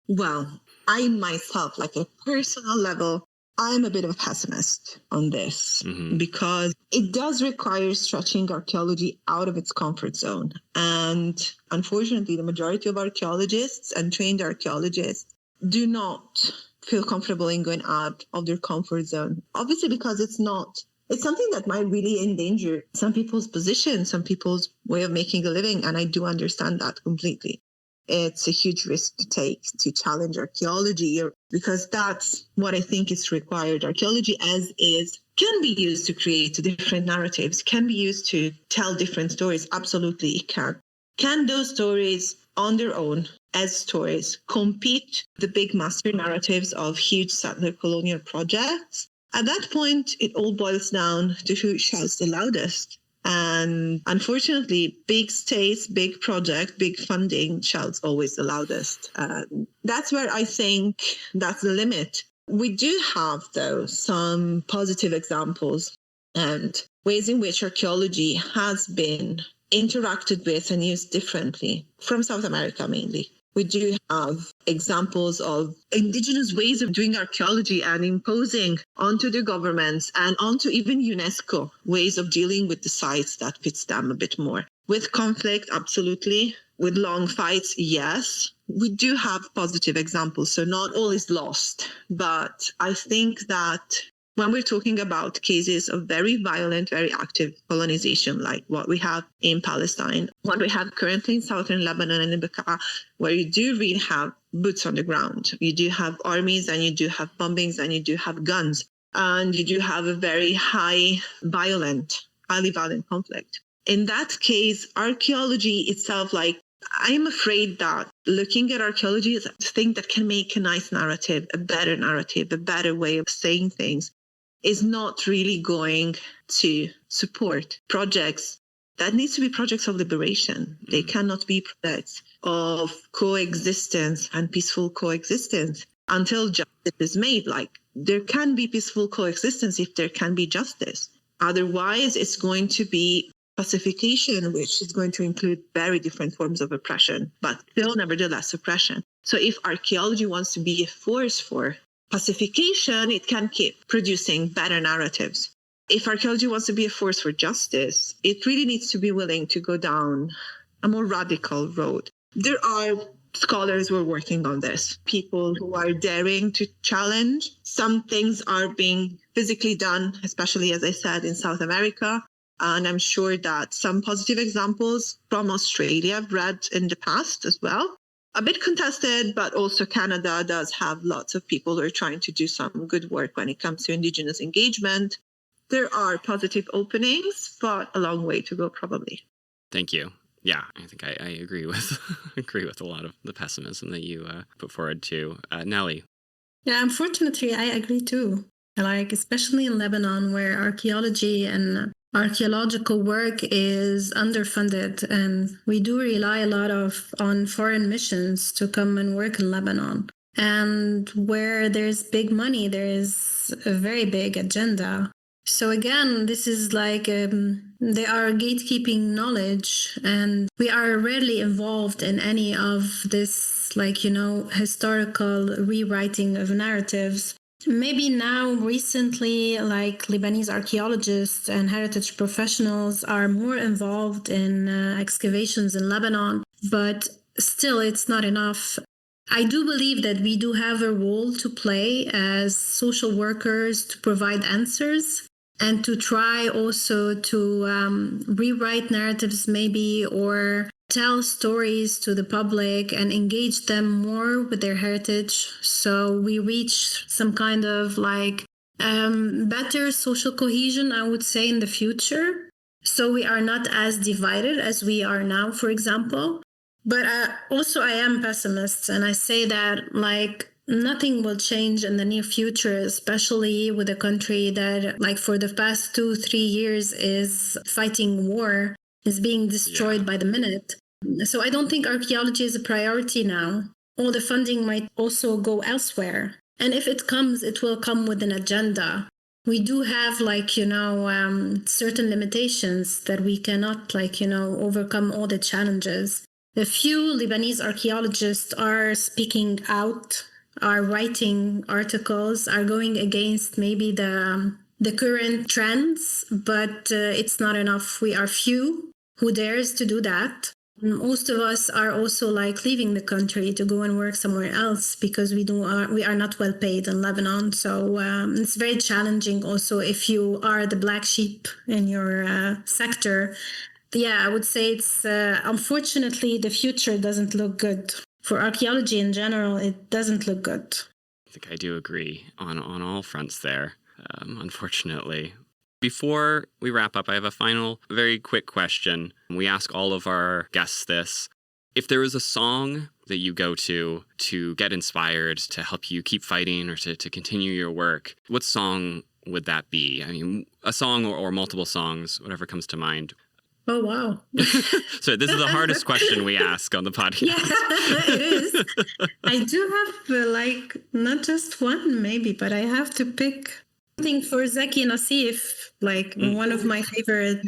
Well, I myself, at a personal level, I'm a bit of a pessimist on this because it does require stretching archaeology out of its comfort zone. And unfortunately, the majority of archaeologists and trained archaeologists do not feel comfortable in going out of their comfort zone. Obviously, because it's something that might really endanger some people's position, some people's way of making a living. And I do understand that completely. It's a huge risk to take to challenge archaeology, because that's what I think is required. Archaeology as is can be used to create different narratives, can be used to tell different stories. Absolutely, it can. Can those stories on their own as stories compete with the big master narratives of huge settler colonial projects? At that point, it all boils down to who shouts the loudest. And unfortunately, big states, big project, big funding shouts always the loudest. That's where I think that's the limit. We do have, though, some positive examples and ways in which archaeology has been interacted with and used differently from South America mainly. We do have examples of indigenous ways of doing archaeology and imposing onto the governments and onto even UNESCO ways of dealing with the sites that fits them a bit more. With conflict, absolutely. With long fights, yes. We do have positive examples, so not all is lost. But I think that when we're talking about cases of very violent, very active colonization, like what we have in Palestine, what we have currently in southern Lebanon and in Bekaa, where you do really have boots on the ground. You do have armies and you do have bombings and you do have guns. And you do have a very highly violent conflict. In that case, archaeology itself, I'm afraid that looking at archaeology is a thing that can make a nice narrative, a better way of saying things, is not really going to support projects that needs to be projects of liberation. They cannot be projects of coexistence and peaceful coexistence until justice is made. There can be peaceful coexistence if there can be justice. Otherwise, it's going to be pacification, which is going to include very different forms of oppression, but still nevertheless oppression. So if archaeology wants to be a force for pacification, it can keep producing better narratives. If archaeology wants to be a force for justice, it really needs to be willing to go down a more radical road. There are scholars who are working on this, people who are daring to challenge. Some things are being physically done, especially, as I said, in South America. And I'm sure that some positive examples from Australia I've read in the past as well. A bit contested, but also Canada does have lots of people who are trying to do some good work when it comes to Indigenous engagement. There are positive openings, but a long way to go probably. Thank you. Yeah, I think I agree with agree with a lot of the pessimism that you put forward too. Nelly. Yeah, unfortunately, I agree too. Like, especially in Lebanon, where archaeology and archaeological work is underfunded, and we do rely a lot on foreign missions to come and work in Lebanon. And where there's big money, there is a very big agenda. So again, this is like they are gatekeeping knowledge, and we are rarely involved in any of this, like, historical rewriting of narratives. Maybe now, recently, like Lebanese archaeologists and heritage professionals are more involved in excavations in Lebanon, but still it's not enough. I do believe that we do have a role to play as social workers to provide answers and to try also to rewrite narratives maybe, or tell stories to the public and engage them more with their heritage, so we reach some kind of like better social cohesion, I would say, in the future. So we are not as divided as we are now, for example. But also I am pessimist, and I say that like nothing will change in the near future, especially with a country that like for the past 2-3 years is fighting war, is being destroyed by the minute. So I don't think archaeology is a priority now. All the funding might also go elsewhere. And if it comes, it will come with an agenda. We do have like, certain limitations that we cannot overcome all the challenges. A few Lebanese archaeologists are speaking out, are writing articles, are going against maybe the current trends, but it's not enough. We are few who dares to do that. Most of us are also like leaving the country to go and work somewhere else because we are not well paid in Lebanon. So it's very challenging also if you are the black sheep in your sector. Yeah, I would say it's unfortunately the future doesn't look good. For archaeology in general, it doesn't look good. I think I do agree on all fronts there, unfortunately. Before we wrap up, I have a final, very quick question. We ask all of our guests this. If there was a song that you go to get inspired, to help you keep fighting or to continue your work, what song would that be? I mean, a song or multiple songs, whatever comes to mind. Oh, wow. So this is the hardest question we ask on the podcast. Yeah, it is. I do have not just one maybe, but I have to pick something for Zaki Nassif, one of my favorite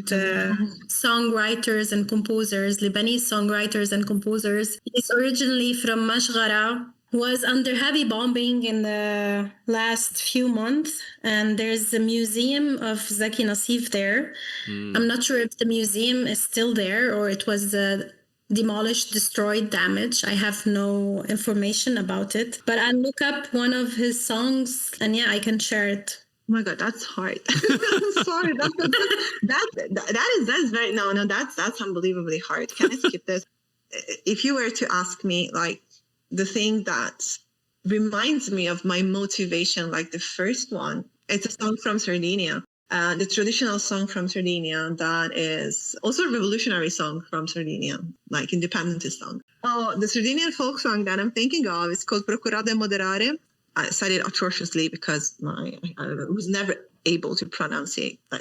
songwriters and composers, Lebanese songwriters and composers. He's originally from Mashghara, was under heavy bombing in the last few months, and there's a museum of Zaki Nassif there. I'm not sure if the museum is still there or it was demolished, destroyed, damaged. I have no information about it, but I'll look up one of his songs and I can share it. Oh my God, that's hard. I'm sorry. That's very, no, that's unbelievably hard. Can I skip this? If you were to ask me, the thing that reminds me of my motivation, the first one, it's a song from Sardinia, the traditional song from Sardinia that is also a revolutionary song from Sardinia, independentist song. Oh, the Sardinian folk song that I'm thinking of is called Procurare Moderare. I said it atrociously because I was never able to pronounce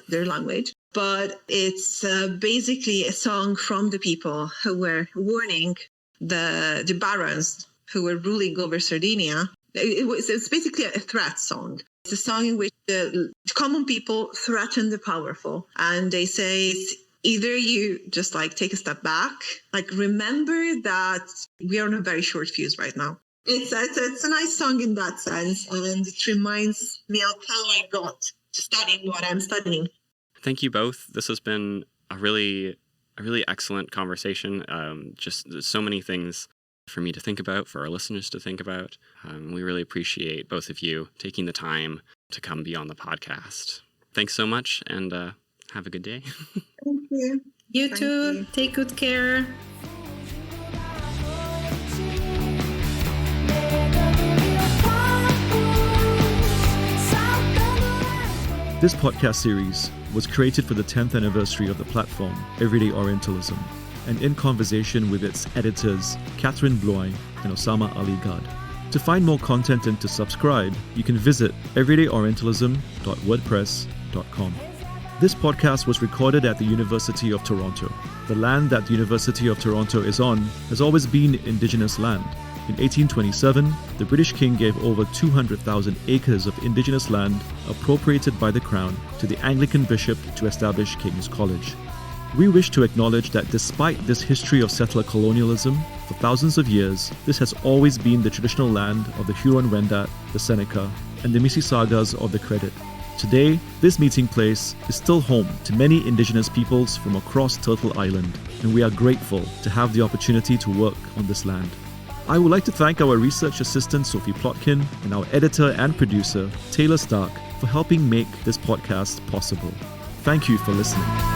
their language. But it's basically a song from the people who were warning the barons who were ruling over Sardinia. It's basically a threat song. It's a song in which the common people threaten the powerful. And they say, either you just take a step back, remember that we are on a very short fuse right now. It's a nice song in that sense. And it reminds me of how I got to studying what I'm studying. Thank you both. This has been a really excellent conversation. Just so many things for me to think about, for our listeners to think about. We really appreciate both of you taking the time to come be on the podcast. Thanks so much, and have a good day. Thank you. You too. Take good care. This podcast series was created for the 10th anniversary of the platform, Everyday Orientalism. and in conversation with its editors, Catherine Bloy and Osama Ali Gad. To find more content and to subscribe, you can visit everydayorientalism.wordpress.com. This podcast was recorded at the University of Toronto. The land that the University of Toronto is on has always been Indigenous land. In 1827, the British King gave over 200,000 acres of Indigenous land appropriated by the Crown to the Anglican bishop to establish King's College. We wish to acknowledge that despite this history of settler colonialism, for thousands of years, this has always been the traditional land of the Huron-Wendat, the Seneca, and the Mississaugas of the Credit. Today, this meeting place is still home to many Indigenous peoples from across Turtle Island, and we are grateful to have the opportunity to work on this land. I would like to thank our research assistant Sophie Plotkin and our editor and producer Taylor Stark for helping make this podcast possible. Thank you for listening.